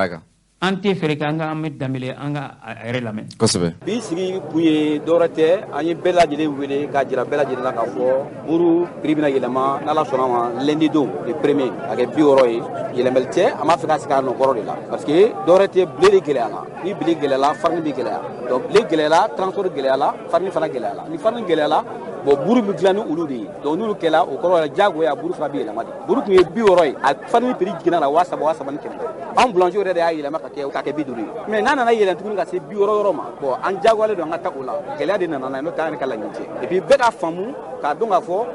a kan an tɛ fɛrɛ kɛ an ka Ahmed Dambele an ka a yɛrɛ lamɛn kosɛbɛ bi sigi kun ye dɔwɛrɛ tɛ an ye bɛɛ lajɛlen wele k'a jira bɛɛ lajɛlen na k'a fɔ buru prix bɛna yɛlɛma n'Ala sɔnna ma lundi don le premier a kɛ 60 ye yɛlɛmɛli tɛ an b'a fɛ ka sigi a nɔkɔrɔ de la parce que dɔwɛrɛ tɛ blé de gɛlɛyala ni blé gɛlɛyala farine bɛ gɛlɛya donc blé gɛlɛyala transport gɛlɛyala farine fana gɛlɛyala ni farine gɛlɛyala bon buru bɛ dilan ni olu de ye donc n'olu kɛla o kɔrɔ yɛrɛ diyagoya buru fana bɛ yɛlɛma de buru tun ye 60 ye a farine prix jiginna la 3000 ni 100 an boulanger yɛrɛ de y'a yɛlɛma ka kɛ 50 ye mais n'a nana yɛlɛn tuguni ka se 60 yɔrɔ ma bon an diyagoyalen don an ka taa o la gɛlɛya de nana n'a ye n'o tɛ an yɛrɛ ka laɲini tɛ et puis bɛɛ k'a faamu k'a dɔn k'a fɔ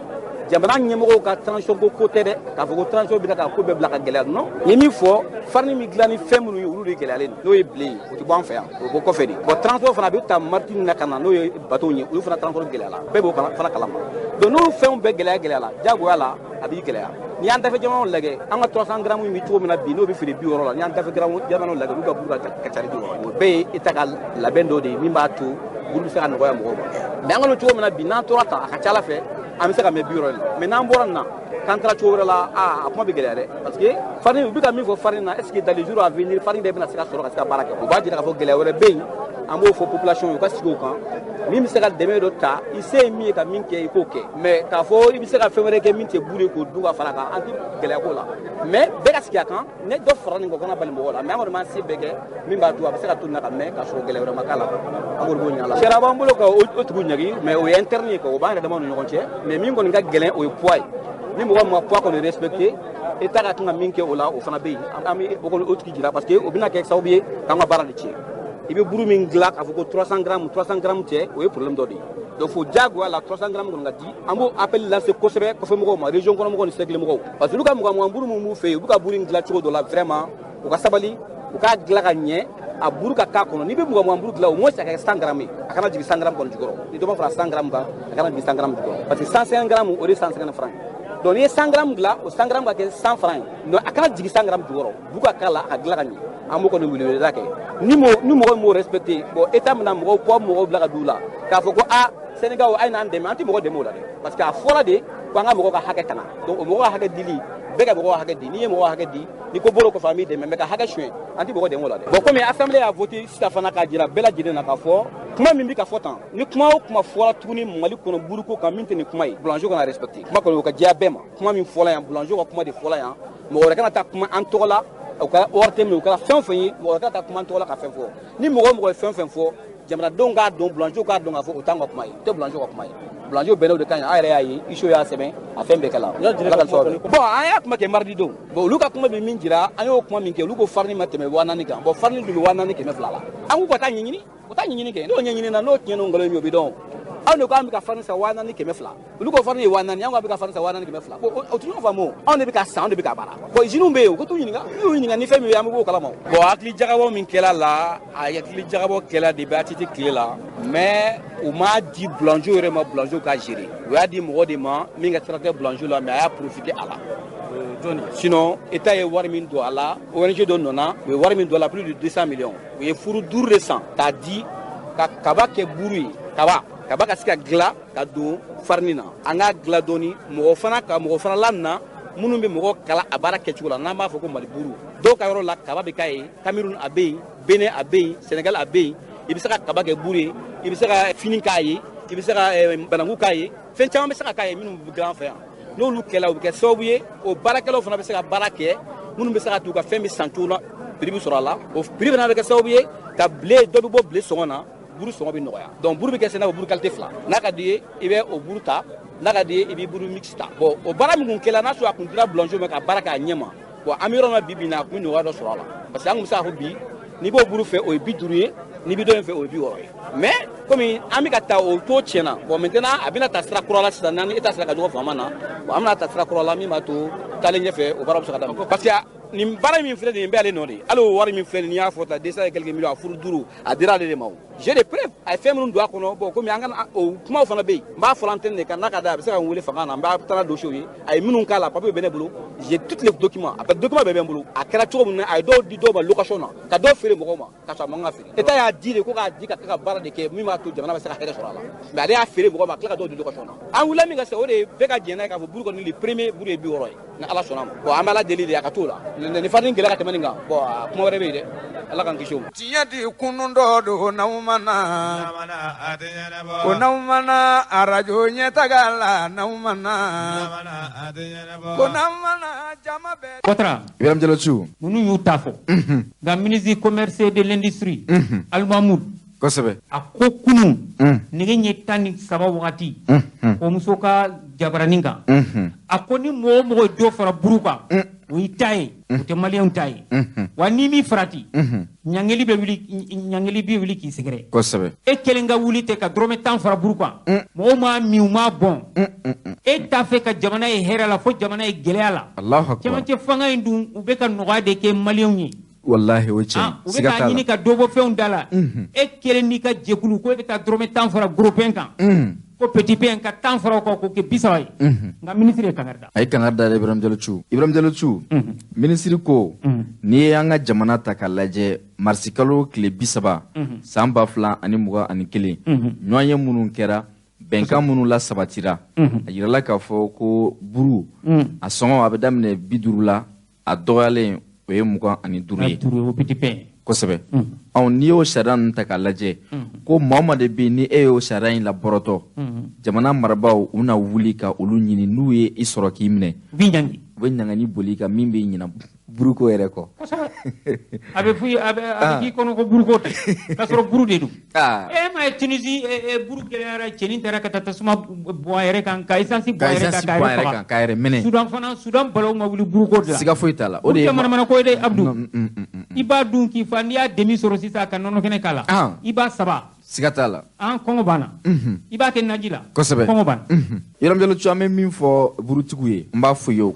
jamana ɲɛmɔgɔw ka transition ko tɛ dɛ k'a fɔ ko transition bɛ ka ko bɛɛ bila ka gɛlɛya non n ye min fɔ farine min dilan ni fɛn minnu ye olu de gɛlɛyalen n'o ye blé ye o tɛ bɔ an fɛ yan o bɛ bɔ kɔfɛ de bon transport fana a bɛ ta Martini na ka na n'o ye bateau ye olu fana transport gɛlɛyala bɛɛ b'o fana kalama donc n'olu fɛnw bɛɛ gɛlɛyala diyagoya la a b'i gɛlɛya n'i y'an dafɛ jamanaw lajɛ an ka 300 grammes bɛ cogo min na bi n'o bɛ feere 60 la n'i y'an dafɛ jamanaw lajɛ olu ka buru ka ca ni 60 o bɛɛ ye État ka labɛn dɔ de ye min b'a to buru bɛ se ka nɔgɔya mɔgɔw ma mais an ka n'o cogo min na bi n'an tora ta a ka ca Ala fɛ an bɛ se ka mɛn 60 la mais n'an bɔra nin na k'an taara cogo wɛrɛ la a kuma bɛ gɛlɛya dɛ parce que farine u bɛ ka min fɔ farine na est ce que dans les jours à venir farine bɛɛ bɛna se ka sɔrɔ ka se ka baara kɛ o b'a jira k'a fɔ gɛlɛya wɛrɛ bɛ yen an b'o fɔ population ye u ka sigi o kan min bɛ se ka dɛmɛ dɔ ta i se ye min ye ka min kɛ i k'o kɛ mais k'a fɔ i bɛ se ka fɛn wɛrɛ kɛ min tɛ buru ye k'o dun ka fara a kan an tɛ gɛlɛya k'o la mais bɛɛ ka sigi a kan ne dɔ fara nin kan o kana bali mɔgɔw la mais an kɔni b'an se bɛɛ kɛ min b'a to a bɛ se ka to nin na ka mɛn k'a sɔrɔ gɛlɛya wɛrɛ ma k'a la an k'o de b'o ɲini a la sariya b'an bolo ka o tigiw ɲagi mais o ye interne ye quoi o b'an yɛrɛ damaw ni ɲɔgɔn cɛ mais min kɔni ka gɛlɛn o ye poids ye ni mɔgɔ ma poids kɔni respecté État ka kan ka min kɛ o la o fana bɛ yen an bɛ o tigi jira parce que o bɛna kɛ sababu ye k'an ka baara de tiɲɛ i bɛ buru min dilan k'a fɔ ko 300 grammes tɛ o ye problème dɔ de ye donc fo diyagoya la 300 grammes kɔni ka di an b'o appel lancer kosɛbɛ kɔfɛmɔgɔw ma région kɔnɔmɔgɔw ni sɛgɛlimɔgɔw parce que olu ka mugan buru min b'u fɛ yen u bɛ ka buru in dilan cogo dɔ la vraiment u ka sabali u k'a dilan ka ɲɛ a buru ka k'a kɔnɔ n'i bɛ mugan buru dilan au moins a ka kɛ 100 grammes ye a kana jigin 100 grammes kɔni jukɔrɔ ni dɔ ma fara 100 grammes kan a kana jigin 100 grammes jukɔrɔ parce que 150 grammes o de ye 150 francs donc n'i ye 100 grammes dilan o 100 grammes ka kɛ 100 francs ye donc a kana jigin 100 grammes jukɔrɔ bu ka k'a la a ka dilan ka ɲɛ an b'o kɔni weleweleda kɛ ni mɔgɔ m'o respecté bon État bɛna mɔgɔw bila ka d'u la k'a fɔ ko Sénégal a ye n'an dɛmɛ an tɛ mɔgɔ dɛmɛ o la dɛ parce que a fɔra de ko an ka mɔgɔw ka hakɛ tanga donc o mɔgɔw ka hakɛ dili bɛɛ ka mɔgɔw ka hakɛ di n'i ye mɔgɔw ka hakɛ di ni ko bolo kɔfɛ an b'i dɛmɛ mais ka hakɛ suɲɛ an tɛ mɔgɔ dɛmɛ o la dɛ bon comme assemblée y'a voté sisan fana k'a jira bɛɛ lajɛlen na k'a fɔ kuma min bɛ ka fɔ tan ni kuma o kuma fɔra tuguni Mali kɔnɔ buruko kan min tɛ nin kuma ye boulanger kana respecté kuma kɔni o ka diya bɛɛ ma kuma min fɔla yan boulanger ka kuma de fɔla yan mɔgɔ wɛrɛ kana taa kuma an tɔgɔ la o ka ORT min o kɛra fɛn o fɛn ye mɔgɔ wɛrɛ kana taa kuma an tɔgɔ la ka fɛn fɔ ni mɔgɔ o mɔgɔ ye fɛn o fɛn fɔ jamanadenw k'a dɔn boulanger k'a dɔn k'a fɔ o t'an ka kuma ye o tɛ boulanger ka kuma ye boulanger bɛnna o de kan an yɛrɛ y'a ye ISO y'a sɛbɛn a fɛn bɛɛ kɛla bon an y'a kuma kɛ mardi don bon olu ka kuma bɛ min jira an y'o kuma min kɛ olu ko farine ma tɛmɛ 4000 kan bon farine dun bɛ 4000 kɛmɛ 2 la an k'u ka taa ɲɛɲini u taa ɲɛɲini kɛ n'o ɲɛɲini na n'o tiɲɛna ngalon ye o bɛ dɔn aw ne ko an bɛ ka farin sa 400 fila olu ko farin ye 400 an ko an bɛ ka farin sa 400 fila bon o tun y'o faamu anw de bɛ ka san anw de bɛ ka baara bon usines bɛ yen u ko t'u ɲininka n'u y'u ɲininka ni fɛn min bɛ an bɛ b'o kalama bon hakili jagabɔ min kɛla la a hakili jagabɔ kɛla de bɛ ATT tile la mais u m'a di boulangerie yɛrɛ ma boulangerie ka gérer u y'a di mɔgɔ de ma min ka traiter boulangerie la mais a y'a profiter a la sinon état ye wari min don a la ONG dɔ nana u ye wari min don a la plus de 200 millions u ye furu 5 de san k'a di ka kaba kɛ buru ye kaba ka se ka dilan ka don farine na an k'a dilan dɔɔni mɔgɔ fana la na minnu bɛ mɔgɔ kala a baara kɛcogo la n'an b'a fɔ ko mali buru dɔw ka yɔrɔ la kaba bɛ k'a ye Cameroun a bɛ yen Benin a bɛ yen Sénégal a bɛ yen i bɛ se ka kaba kɛ buru ye i bɛ se ka fini k'a ye i bɛ se ka bananku k'a ye fɛn caman bɛ se ka k'a ye minnu bɛ dilan an fɛ yan n'olu kɛla u bɛ kɛ sababu ye o baarakɛlaw fana bɛ se ka baara kɛ minnu bɛ se ka t'u ka fɛn bɛ san cogo la prix bɛ sɔrɔ a la o prix fana bɛ kɛ sababu ye ka dɔ bɛ bɔ bile sɔngɔ na buru sɔngɔ bɛ nɔgɔya donc buru bɛ kɛ sɛnɛ o buru qualité 2 n'a ka di ye i bɛ o buru ta n'a ka di ye i bɛ buru mix ta bon o baara min kun kɛla n'a sɔrɔ a kun dira boulangerie ma ka baara k'a ɲɛ ma bon an bɛ yɔrɔ min na bi bi in na a kun bɛ nɔgɔya dɔ sɔrɔ a la parce que an kun bɛ se k'a fɔ bi n'i b'o buru fɛ o ye 50 ye n'i bɛ dɔ in fɛ o ye 60 ye mais komi an bɛ ka taa o to tiɲɛna bon maintenant a bɛna ta sira kura la sisan n'an ni État sera ka ɲɔgɔn faamu na bon an bɛna ta sira kura la min b'a to taalen ɲɛfɛ o baara bɛ se ka daminɛ parce que nin baara min filɛ nin bɛ ale nɔ de hali o wari min filɛ nin y'a fɔ ta 200 et quelques millions a furu 5 a dira ale de ma j'ai des preuves a ye fɛn minnu don a kɔnɔ bon komi an ka o kumaw fana bɛ yen n b'a fɔ antenne de kan n'a ka da a bɛ se ka n wele fanga na n b'a taa dossier ye a ye minnu k'a la papier bɛ ne bolo j'ai tous les documents a bɛ document bɛɛ bɛ n bolo a kɛra cogo min na a ye dɔw di dɔw ma location na ka dɔw feere mɔgɔw ma ka sɔrɔ a man kan ka feere État y'a di de ko k'a di ka kɛ ka baara de kɛ min b'a to jamana bɛ se ka hɛrɛ sɔrɔ a la mais ale y'a feere mɔgɔw ma a tila ka dɔw di location na an wulila min ka sisan o de ye bɛɛ ka jɛn n'a ye k'a fɔ buru kɔni le premier buru ye 60 ye ni Ala sɔnna a ma bon an bɛ Ala deli de a ka t'o la nin farine gɛlɛya ka tɛmɛ nin kan bon kuma wɛrɛ bɛ yen dɛ Ala k'an kisi o ma tiɲɛ di kunun dɔ don n'aw mana ko n'aw mana arajo ɲɛtaga la n'aw mana ko n'aw mana jama bɛɛ Ouattara Ibrahim Diallo ninnu y'u ta fɔ nka ministre commerce et de l'industrie Alimamudu kosɛbɛ a ko kunun nɛgɛ ɲɛ 13 wagati o muso ka jabaranin kan a ko ni mɔgɔ o mɔgɔ ye dɔ fara buru kan o y'i ta ye o tɛ maliyɛnw ta ye wa n'i m'i farati ɲangeli bɛ wuli k'i sɛgɛrɛ kosɛbɛ e kelen ka wuli tɛ ka dɔrɔmɛ 10 fara buru kan mɔgɔw m'a min u m'a bɔn e t'a fɛ ka jamana ye hɛrɛ la fo jamana ye gɛlɛya la cɛmancɛ fanga in dun u bɛ ka nɔgɔya de kɛ maliyɛnw ye wallahi o cɛ u bɛ k'a ɲini ka dɔ bɔ fɛnw da la e kelen n'i ka jɛkulu ko e bɛ taa dɔrɔmɛ 10 fara gros pain kan ko petit pain ka 10 fara o kan k'o kɛ 30 ye nka ministre ye kangari da a ye kangari da Ibrahim Diallo ministre ko n'i ye an ka jamana ta k'a lajɛ marisi kalo tile 30 san 2021 ɲɔgɔnye minnu kɛra bɛnkan minnu la sabatira a yirala k'a fɔ ko buru a sɔngɔ a bɛ daminɛ 50 la a dɔgɔyalen o ye 25 ye kosɛbɛ n'i y'o sariya ninnu ta k'a lajɛ ko maa o maa de bɛ yen ni e y'o sariya in labɔrɔtɔ jamana marabaaw u bɛna wuli ka olu ɲini n'u ye i sɔrɔ k'i minɛ u bɛ ɲangani boli kan min bɛ ɲina buruko yɛrɛ kɔ a bɛ k'i kɔnɔ ko buruko tɛ k'a sɔrɔ buru de don e ma ye Tunisie buru gɛlɛyara cɛnin taara ka taa tasuma bɔn a yɛrɛ kan ka essence bɔn a yɛrɛ kan k'a yɛrɛ minɛ Sudan balaw ma wuli buruko de la siga foyi t'a la o de ye manamana ko ye dɛ Abdou i b'a dun k'i fa n'i y'a demi sɔrɔ sisan ka nɔnɔ kɛnɛ k'a la i b'a saba siga t'a la kɔngɔ banna i b'a kɛ naji la kosɛbɛ kɔngɔ banna Ibrahim Diallo an bɛ min fɔ burutigiw ye n b'a fɔ ye u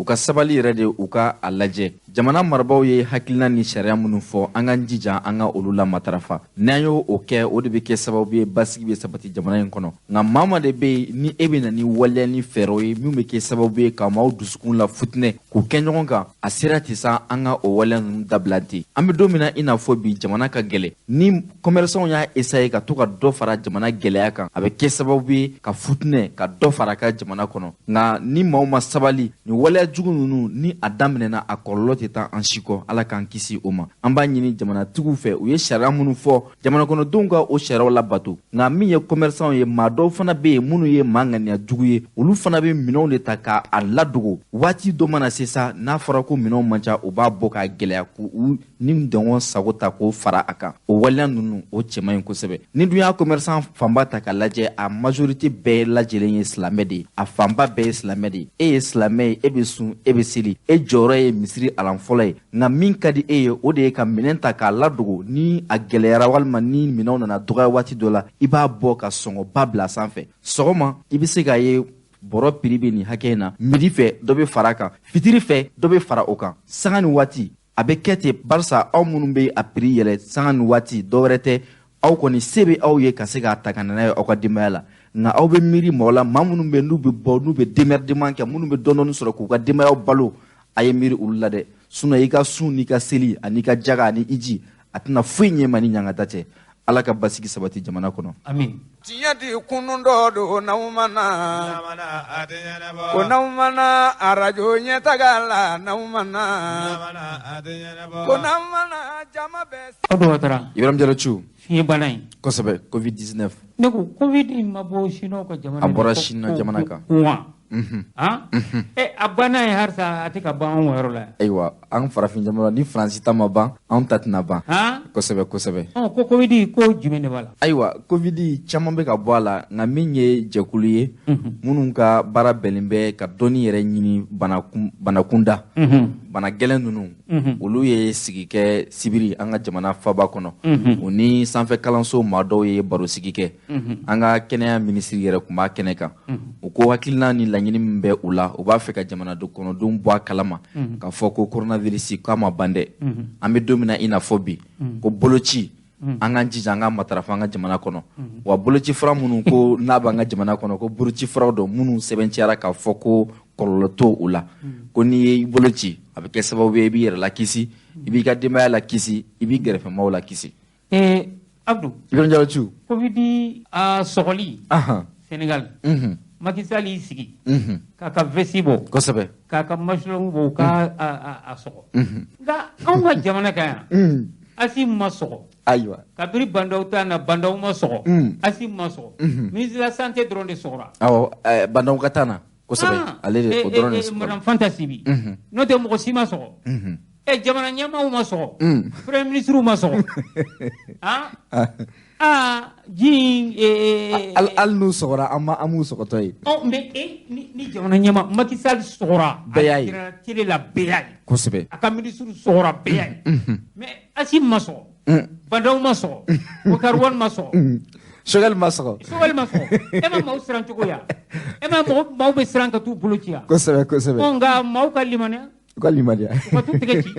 ka sabali yɛrɛ de u ka a lajɛ jamana marabaaw ye hakilina ni sariya minnu fɔ an k'an jija an ka olu la matarafa n'an y'o kɛ o de bɛ kɛ sababu ye basigi bɛ sabati jamana in kɔnɔ nka maa maa de bɛ yen ni e bɛ na ni waleya ni fɛɛrɛw ye min bɛ kɛ sababu ye ka maaw dusukun la futinɛ k'u kɛ ɲɔgɔn kan a sera ten sa an ka o waleya ninnu dabila ten an bɛ don min na i n'a fɔ bi jamana ka gɛlɛ ni commerçants y'a essayer ka to ka dɔ fara jamana gɛlɛya kan a bɛ kɛ sababu ye ka futinɛ ka dɔ fara ka jamana kɔnɔ nka ni maaw ma sabali ni waleya jugu ninnu ni a daminɛna a kɔlɔlɔ tɛ taa an si kɔ ala k'an kisi o ma an b'a ɲini jamanatigiw fɛ u ye sariya minnu fɔ jamanakɔnɔdenw ka o sariyaw labato nka min ye commerçants ye maa dɔw fana bɛ yen minnu ye maa ŋaniya jugu ye olu fana bɛ minɛnw de ta k'a ladogo waati dɔ mana se sa n'a fɔra ko minɛnw man ca u b'a bɔ k'a gɛlɛya k'u ni dɔngɔ sago ta k'o fara a kan o waleya ninnu o cɛ man ɲi kosɛbɛ ni dun y'a commerçant fanba ta k'a lajɛ a majorité bɛɛ lajɛlen kelen ye silamɛ de ye a fanba bɛɛ ye silamɛ de ye e ye silamɛ ye e bɛ sun e bɛ seli e jɔyɔrɔ ye misiri alanfɔlɔ ye nka min ka di e ye o de ye ka minɛn ta k'a ladogo ni a gɛlɛyara walima ni minɛnw nana dɔgɔya waati dɔ la i b'a bɔ ka sɔngɔba bila sanfɛ sɔgɔma i bɛ se k'a ye bɔrɔ piri bɛ nin hakɛ in na midi fɛ dɔ bɛ fara a kan fitiri fɛ dɔ bɛ fara o kan sanga ni waati a bɛ kɛ ten barisa aw minnu bɛ a piri yɛlɛ sanga ni waati dɔwɛrɛ tɛ aw kɔni se bɛ aw ye ka se k'a ta ka na n'a ye aw ka denbaya la nka aw bɛ miiri mɔgɔ la maa minnu bɛ n'u bɛ bɔ n'u bɛ démerdement kɛ minnu bɛ dɔɔnin sɔrɔ k'u ka denbayaw balo a ye miiri olu la dɛ sinon i ka sun n'i ka seli ani ka jaga ani iji a tɛna foyi ɲɛ ma ni ɲangata tɛ ala ka basigi sabati jamana kɔnɔ amin tiɲɛ di kunun dɔ don n'aw mana ko n'aw mana arajo ɲɛtaga la n'aw mana ko n'aw mana jama bɛɛ o dɔgɔtɔrɔ Ibrahim Jalochu fiɲɛ bana in kosɛbɛ covid-19 ne ko covid in ma bɔ Chinois ka jamana a bɔra Chine jamana kan a banna ye harisa a tɛ ka ban anw yɔrɔ la ayiwa an farafin jamana ni faransi ta ma ban anw ta tɛna ban kosɛbɛ kosɛbɛ ko covid ko jumɛn de b'a la ayiwa covid caman bɛ ka bɔ a la nka min ye jɛkulu ye minnu ka baara bɛnnen bɛ ka dɔnni yɛrɛ ɲini banakunda bana gɛlɛn ninnu olu ye sigi kɛ sibiri an ka jamana faba kɔnɔ o ni sanfɛ kalanso maa dɔw ye baro sigi kɛ an ka kɛnɛya minisiri yɛrɛ tun b'a kɛnɛ kan u ko hakilina ni laɲini min bɛ u la u b'a fɛ ka jamanaden kɔnɔdenw bɔ a kalama k'a fɔ ko coronavirus k'a ma ban dɛ an bɛ don min na i n'a fɔ bi ko boloci an k'an jija an ka matarafa an ka jamana kɔnɔ wa boloci fura minnu ko n'a b'an ka jamana kɔnɔ ko boloci furaw dɔ minnu sɛbɛnciyara k'a fɔ ko kɔlɔlɔ t'o u la ko n'i ye i boloci a bɛ kɛ sababu ye i b'i yɛrɛ la kisi i b'i ka denbaya la kisi i b'i gɛrɛfɛmɔgɔw la kisi Abdou Ibrahim Jalochu covid a sɔgɔli Sénégal Macky Sall y'i sigi k'a ka vesti bɔ kosɛbɛ k'a ka machine bɔ k'a a sɔgɔ nka anw ka jamana kan yan asi ma sɔgɔ ayiwa kabiri bandaw ta na bandaw ma sɔgɔ asi ma sɔgɔ ministre de la santé dɔrɔn de sɔgɔra awɔ bandaw ka taa na kosɛbɛ ale de o dɔrɔn de sɔgɔra madame Fanta Sibi n'o tɛ mɔgɔ si ma sɔgɔ jamana ɲɛmaaw ma sɔgɔ premier ministre ma sɔgɔ hali n'u sɔgɔra an m'u sɔgɔtɔ ye mais ni jamana ɲɛmaa Macky Sall sɔgɔra bɛɛ y'a ye télé la bɛɛ y'a ye kosɛbɛ a ka ministre sɔgɔra bɛɛ y'a ye mais asi ma sɔgɔ bandaw ma sɔgɔ Bokar ma sɔgɔ Choguel ma sɔgɔ e ma maaw siran cogo ya e ma maaw bɛ siran ka t'u bolo ci ya kosɛbɛ kosɛbɛ nka maaw ka limaniya u ka limaniya u ka t'u tɛgɛ ci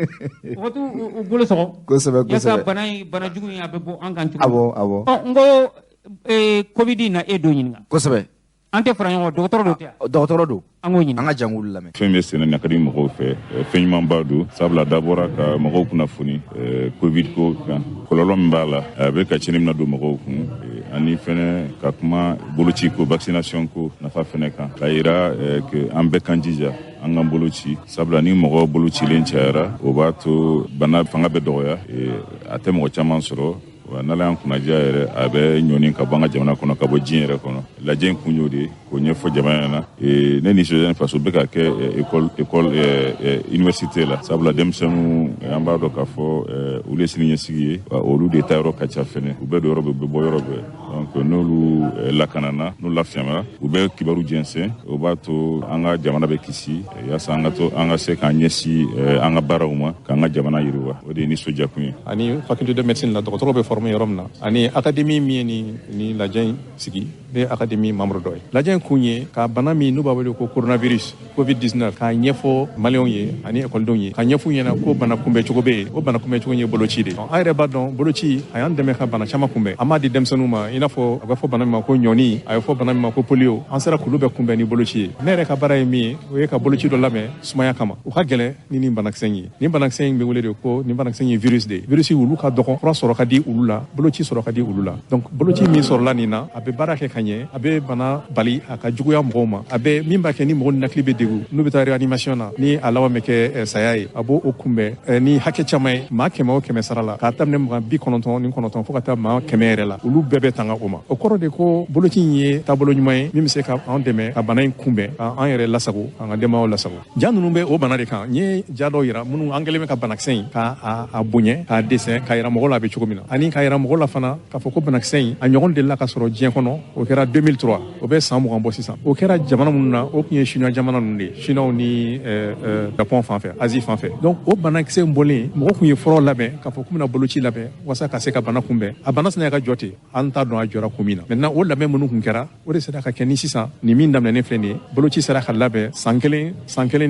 u ka t'u bolo sɔgɔ kosɛbɛ kosɛbɛ yasa bana jugu in a bɛ bɔ an kan cogo awɔ n ko covid in na e dɔ ɲininka kosɛbɛ an tɛ fara ɲɔgɔn dɔgɔtɔrɔ dɔ tɛ dɔgɔtɔrɔ don an k'o ɲini an ka jankulu lamɛn fɛn bɛ sɛnɛ na ka di mɔgɔw fɛ fɛn ɲumanba don sabula dabɔra ka mɔgɔw kunnafoni covid ko kan kɔlɔlɔ min b'a la a bɛ ka tiɲɛni mina don mɔgɔw kun ani fɛnɛ ka kuma boloci ko vaccination ko nafa fɛnɛ kan k'a yira an bɛɛ kan jija an ka boloci sabula ni mɔgɔ bolocilen cayara o b'a to bana fanga bɛ dɔgɔya a tɛ mɔgɔ caman sɔrɔ wa n'ala y'an kunnaja yɛrɛ a bɛ ɲɔni ka bɔ an ka jamana kɔnɔ ka bɔ diɲɛ yɛrɛ kɔnɔ lajɛ in kun y'o de k'o ɲɛfɔ jamana ɲɛna ne ni sojɛni faso bɛ ka kɛ école université la sabula denmisɛnninw an b'a dɔn k'a fɔ olu ye siniɲɛsigi ye wa olu de ta yɔrɔ ka ca fɛnɛ u bɛ don yɔrɔ bɛɛ u bɛ bɔ yɔrɔ bɛɛ donc n'olu lakanana n'u lafiyamara u bɛ kibaru jɛnsɛn o b'a to an ka jamana bɛ kisi yaasa an ka se k'an ɲɛsin an ka baaraw ma k'an ka jamana yiriwa o de ye nisɔndiya kun ye ani faculté de médecine la dɔgɔtɔrɔ bɛ former yɔrɔ min na ani académie min ye ni lajɛ in sigi ne ye académie membre dɔ ye lajɛ in kun ye ka bana min n'u b'a wele ko coronavirus covid-19 k'a ɲɛfɔ maliyɛnw ye ani ekɔlidenw ye ka ɲɛf'u ɲɛna ko bana kunbɛncogo bɛ yen o bana kunbɛncogo ye boloci de an yɛrɛ b'a dɔn boloci a y'an dɛmɛ ka bana caman kunbɛn an m'a di denmisɛnninw ma i n'a fɔ a bɛ fɔ bana min ma ko ɲɔni a bɛ fɔ bana min ma ko polio an sera k'olu bɛɛ kunbɛn ni boloci ye ne yɛrɛ ka baara ye min ye o ye ka boloci dɔ labɛn sumaya kama u ka gɛlɛn ni nin banakisɛ in ye nin banakisɛ in bɛ wele de ko nin banakisɛ in ye virus de ye virus olu ka dɔgɔn fura sɔrɔ ka di olu la boloci sɔrɔ ka di olu la donc boloci min sɔrɔla nin na a bɛ baara kɛ ka ɲɛ a bɛ bana bali a ka juguya mɔgɔw ma a bɛ min b'a kɛ ni mɔgɔ ninakili bɛ degun n'u bɛ taa réanimation na ni a laban bɛ kɛ saya ye a b'o kunbɛn ni hakɛ caman ye maa 100 o 100 sara la k'a daminɛ maa 99 fo ka taa maa 100 yɛrɛ la olu bɛɛ bɛ tanga o ma o kɔrɔ de ko boloci in ye taabolo ɲuman ye min bɛ se ka an dɛmɛ ka bana in kunbɛn k'an yɛrɛ lasago k'an ka denbayaw lasago ja ninnu bɛ o bana de kan n ye ja dɔw yira minnu an kɛlen bɛ ka banakisɛ in k'a bonya k'a dɛsɛ k'a yira mɔgɔw la a bɛ cogo min na ani k'a yira mɔgɔw la fana k'a fɔ ko banakisɛ in a ɲɔgɔn delila ka sɔrɔ diɲɛ kɔnɔ o kɛra 2003 o bɛ san 20 bɔ sisan o kɛra jamana minnu na o tun ye chinois jamana ninnu de chinois ni Japon fan fɛ Asie fan fɛ donc o banakisɛ in bɔlen mɔgɔ tun ye fɔlɔ labɛn k'a fɔ k'u bɛna boloci labɛn walasa ka se ka bana kunbɛn a bana sina ka jɔ ten an t'a dɔn a jɔra kun min na maintenant o labɛn minnu kun kɛra o de sera ka kɛ ni sisan ni min daminɛnen filɛ nin ye boloci sera ka labɛn san kelen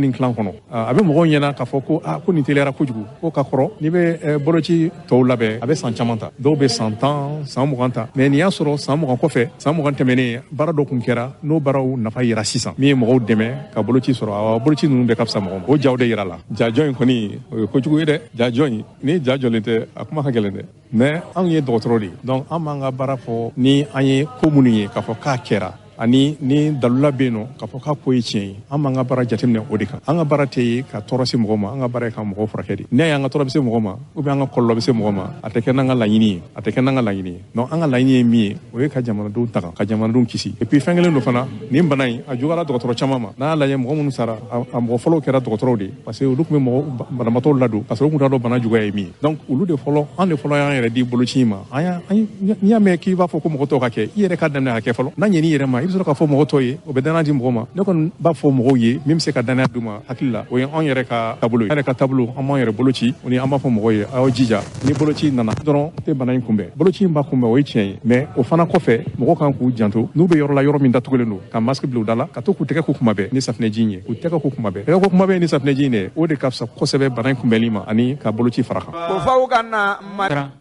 ni tilan kɔnɔ a bɛ mɔgɔw ɲɛna k'a fɔ ko ko nin teliyara kojugu ko ka kɔrɔ n'i bɛ boloci tɔw labɛn a bɛ san caman ta dɔw bɛ san 10 san 20 ta mais nin y'a sɔrɔ san 20 kɔfɛ san 20 tɛmɛnen baara dɔ kun kɛra n'o baaraw nafa yira sisan min ye mɔgɔw dɛmɛ ka boloci sɔrɔ boloci ninnu bɛ ka fisa mɔgɔ ma o jaw de yira la jajɔ in kɔni o ye kojugu ye dɛ jajɔ in ni ja jɔlen tɛ a kuma ka gɛlɛn dɛ mais anw ye dɔgɔtɔrɔ de donc an b'an ka baara fɔ ni an ye ko minnu ye k'a fɔ k'a kɛra ani ni dalula bɛ yen nɔ k'a fɔ k'a ko ye tiɲɛ ye an b'an ka baara jateminɛ o de kan an ka baara tɛ ye ka tɔɔrɔ se mɔgɔ ma an ka baara ye ka mɔgɔw furakɛ de n'a y'an ka tɔɔrɔ bɛ se mɔgɔ ma ou bien an ka kɔlɔlɔ bɛ se mɔgɔ ma a tɛ kɛ n'an ka laɲini ye a tɛ kɛ n'an ka laɲini ye donc an ka laɲini ye min ye o ye ka jamanadenw taga ka jamanadenw kisi et puis fɛn kelen don fana nin bana in a juguyara dɔgɔtɔrɔ caman ma n'a y'a lajɛ mɔgɔ minnu sara a mɔgɔ fɔlɔw kɛra dɔgɔtɔrɔw de parce que olu tun bɛ banabaatɔw ladon parce que olu tun t'a dɔn bana juguya ye min ye donc olu de fɔlɔ an de fɔlɔ y'an yɛrɛ di boloci in ma n'i y'a mɛn k'i b'a fɔ ko mɔgɔ tɔw ka kɛ i yɛrɛ ka daminɛ ka kɛ fɔlɔ n'a ɲɛn'i yɛrɛ ma i bɛ sɔrɔ k'a fɔ mɔgɔ tɔw ye o bɛ danaya di mɔgɔ ma ne kɔni b'a fɔ mɔgɔw ye min bɛ se ka danaya d'u ma hakili la o ye anw yɛrɛ ka taabolo ye an yɛrɛ ka taabolo an b'an yɛrɛ boloci o ni an b'a fɔ mɔgɔw ye a y'aw jija ni boloci nana dɔrɔn tɛ bana in kunbɛn boloci in b'a kunbɛn o ye tiɲɛ ye mais o fana kɔfɛ mɔgɔw kan k'u janto n'u bɛ yɔrɔ la yɔrɔ min datugulen don ka masque bila u da la ka to k'u tɛgɛ ko kuma bɛɛ ni safinɛji in ye k'u tɛgɛ ko kuma bɛɛ tɛgɛ ko kuma bɛɛ ni safinɛji in ye o de ka fisa kosɛbɛ bana in kunbɛnli ma ani ka boloci fara kan ko faw ka na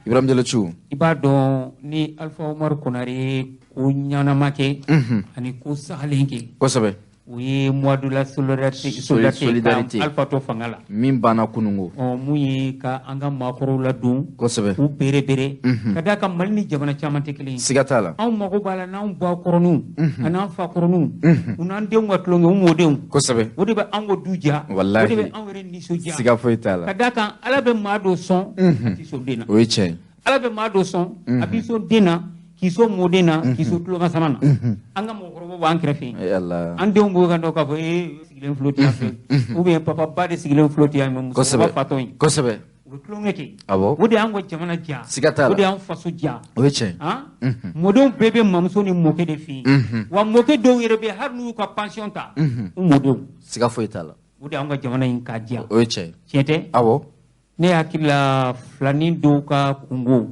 Ibrahim Jalachu i b'a dɔn ni Alpha Umaru Konare ko ɲanama kɛ ani ko sagalen kɛ kosɛbɛ o ye mois de la solidarité Alpha to fanga la min banna kunungo mun ye ka an ka maakɔrɔw ladon kosɛbɛ k'u bere ka d'a kan Mali ni jamana caman tɛ kelen ye siga t'a la anw mago b'a la n'anw ba kɔrɔninw an'an fa kɔrɔninw u n'an denw ka tulonkɛ u mɔdenw kosɛbɛ o de bɛ anw ka du diya wallahi o de bɛ anw yɛrɛ nisɔndiya siga foyi t'a la ka d'a kan Ala bɛ maa dɔ sɔn a tɛ sɔn den na o ye tiɲɛ ye Ala bɛ maa dɔ sɔn a b'i sɔn den na k'i sɔn mɔden na k'i sɔn tuloma sama na an ka mɔgɔkɔrɔbaw b'an kɛrɛfɛ an denw b'o kan dɔn k'a fɔ sigilen filɛ ten yan fɛ ou bien papa ba de sigilen filɛ ten yan mɛ musokɔrɔba fatɔ in kosɛbɛ u bɛ tulonkɛ kɛ awɔ o de y'an ka jamana diya siga t'a la o de y'an faso diya o ye tiɲɛ ye mɔdenw bɛɛ bɛ mamuso ni mɔkɛ de fɛ yen wa mɔkɛ dɔw yɛrɛ bɛ hali n'u y'u ka pension ta u mɔdenw siga foyi t'a la o de y'an ka jamana in ka diya o ye tiɲɛ ye tiɲɛ tɛ awɔ ne hakili la filani dɔw ka kungo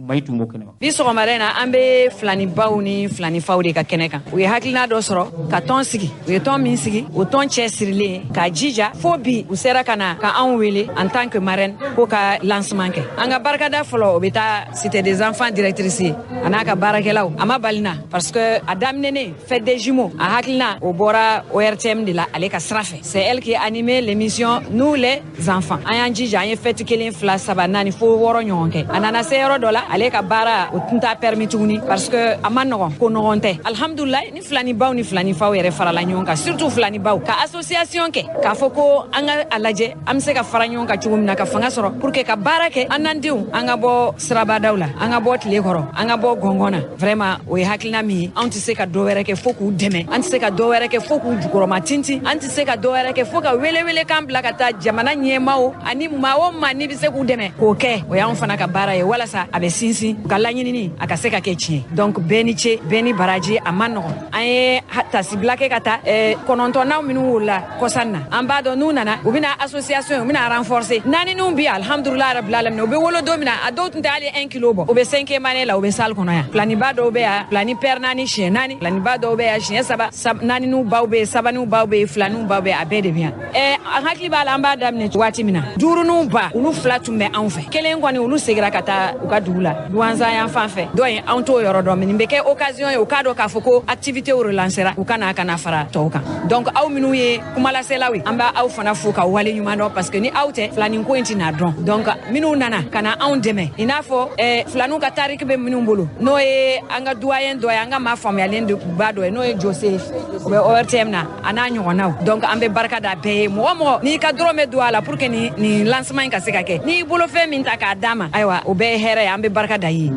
mayi tun b'o kɛnɛ kan bi sɔgɔmada in na an bɛ filanibaw ni filanifaw de ka kɛnɛ kan u ye hakilina dɔ sɔrɔ ka tɔn sigi u ye tɔn min sigi o tɔn cɛ sirilen k'a jija fo bi u sera ka na ka anw wele en tant que marraine ko ka lancement kɛ an ka barakada fɔlɔ o bɛ taa cité des enfants directrice ye a n'a ka baarakɛlaw a ma bali na parce que a daminɛnen fête des jumeaux a hakilina o bɔra ORTM de la ale ka sira fɛ c'est elle qui a animé l'émission Nous les enfants an y'an jija an ye fête 1 2 3 4 fo 6 ɲɔgɔn kɛ a nana se yɔrɔ dɔ la ale ka baara o tun t'a permis tuguni parce que a ma nɔgɔn ko nɔgɔn tɛ alhamdulilayi ni filanibaw ni filanifaw yɛrɛ farala ɲɔgɔn kan surtout filanibaw ka association kɛ k'a fɔ ko an ka a lajɛ an bɛ se ka fara ɲɔgɔn kan cogo min na ka fanga sɔrɔ pour que ka baara kɛ an n'an denw an ka bɔ sirabadaw la an ka bɔ tile kɔrɔ an ka bɔ gɔngɔn na vraiment o ye hakilina min ye anw tɛ se ka dɔ wɛrɛ kɛ fo k'u dɛmɛ an tɛ se ka dɔ wɛrɛ kɛ fo k'u jukɔrɔma tintin an tɛ se ka dɔ wɛrɛ kɛ fo ka welewele kan bila ka taa jamana ɲɛmaaw ani maa o maa n'i bɛ se k'u dɛmɛ k'o kɛ o y'anw fana ka baara ye walasa a bɛ sinsin u ka laɲinini a ka se ka kɛ tiɲɛ donc bɛɛ ni ce bɛɛ ni baraji a ma nɔgɔn an ye tasibila kɛ ka taa kɔnɔntɔnnaw minnu wolola kɔsan na an b'a dɔn n'u nana u bɛna association ye u bɛna renforcer naanininw bi alhamdulilayi rabil alamin u bɛ wolo don min na a dɔw tun tɛ hali 1 kilo bɔ u bɛ 5e année la u bɛ salle kɔnɔ yan filaniba dɔw bɛ yan filani père naani siɲɛ naani filaniba dɔw bɛ yan siɲɛ 3 naanininw baw bɛ yen sabaniw baw bɛ yen filaninw baw bɛ yen a bɛɛ de bɛ yan an hakili b'a la an b'a daminɛ waati min na duuruninw ba olu 2 tun bɛ anw fɛ kelen kɔni olu segira ka taa u ka dugu la duwanzan yan fan fɛ dɔ in anw t'o yɔrɔ dɔn nin bɛ kɛ occasion ye u k'a dɔn k'a fɔ ko activité relancera u kana kana fara tɔw kan donc aw minnu ye kumalaselaw ye an b'a aw fana fo ka wale ɲuman dɔn parce que ni aw tɛ filanin ko in tɛ n'a dɔn donc minnu nana ka na anw dɛmɛ i n'a fɔ filaniw ka tariki bɛ minnu bolo n'o ye an ka doyen dɔ ye an ka maa faamuyalen de ba dɔ ye n'o ye Joseph o bɛ ORTM na a n'a ɲɔgɔnnaw donc an bɛ barika da bɛɛ ye mɔgɔ mɔgɔ n'i ka dɔrɔmɛ don a la pour que nin lancement in ka se ka kɛ n'i bolo fɛn min ta k'a d'a ma ayiwa o bɛɛ ye hɛrɛ ye an bɛ barika da ye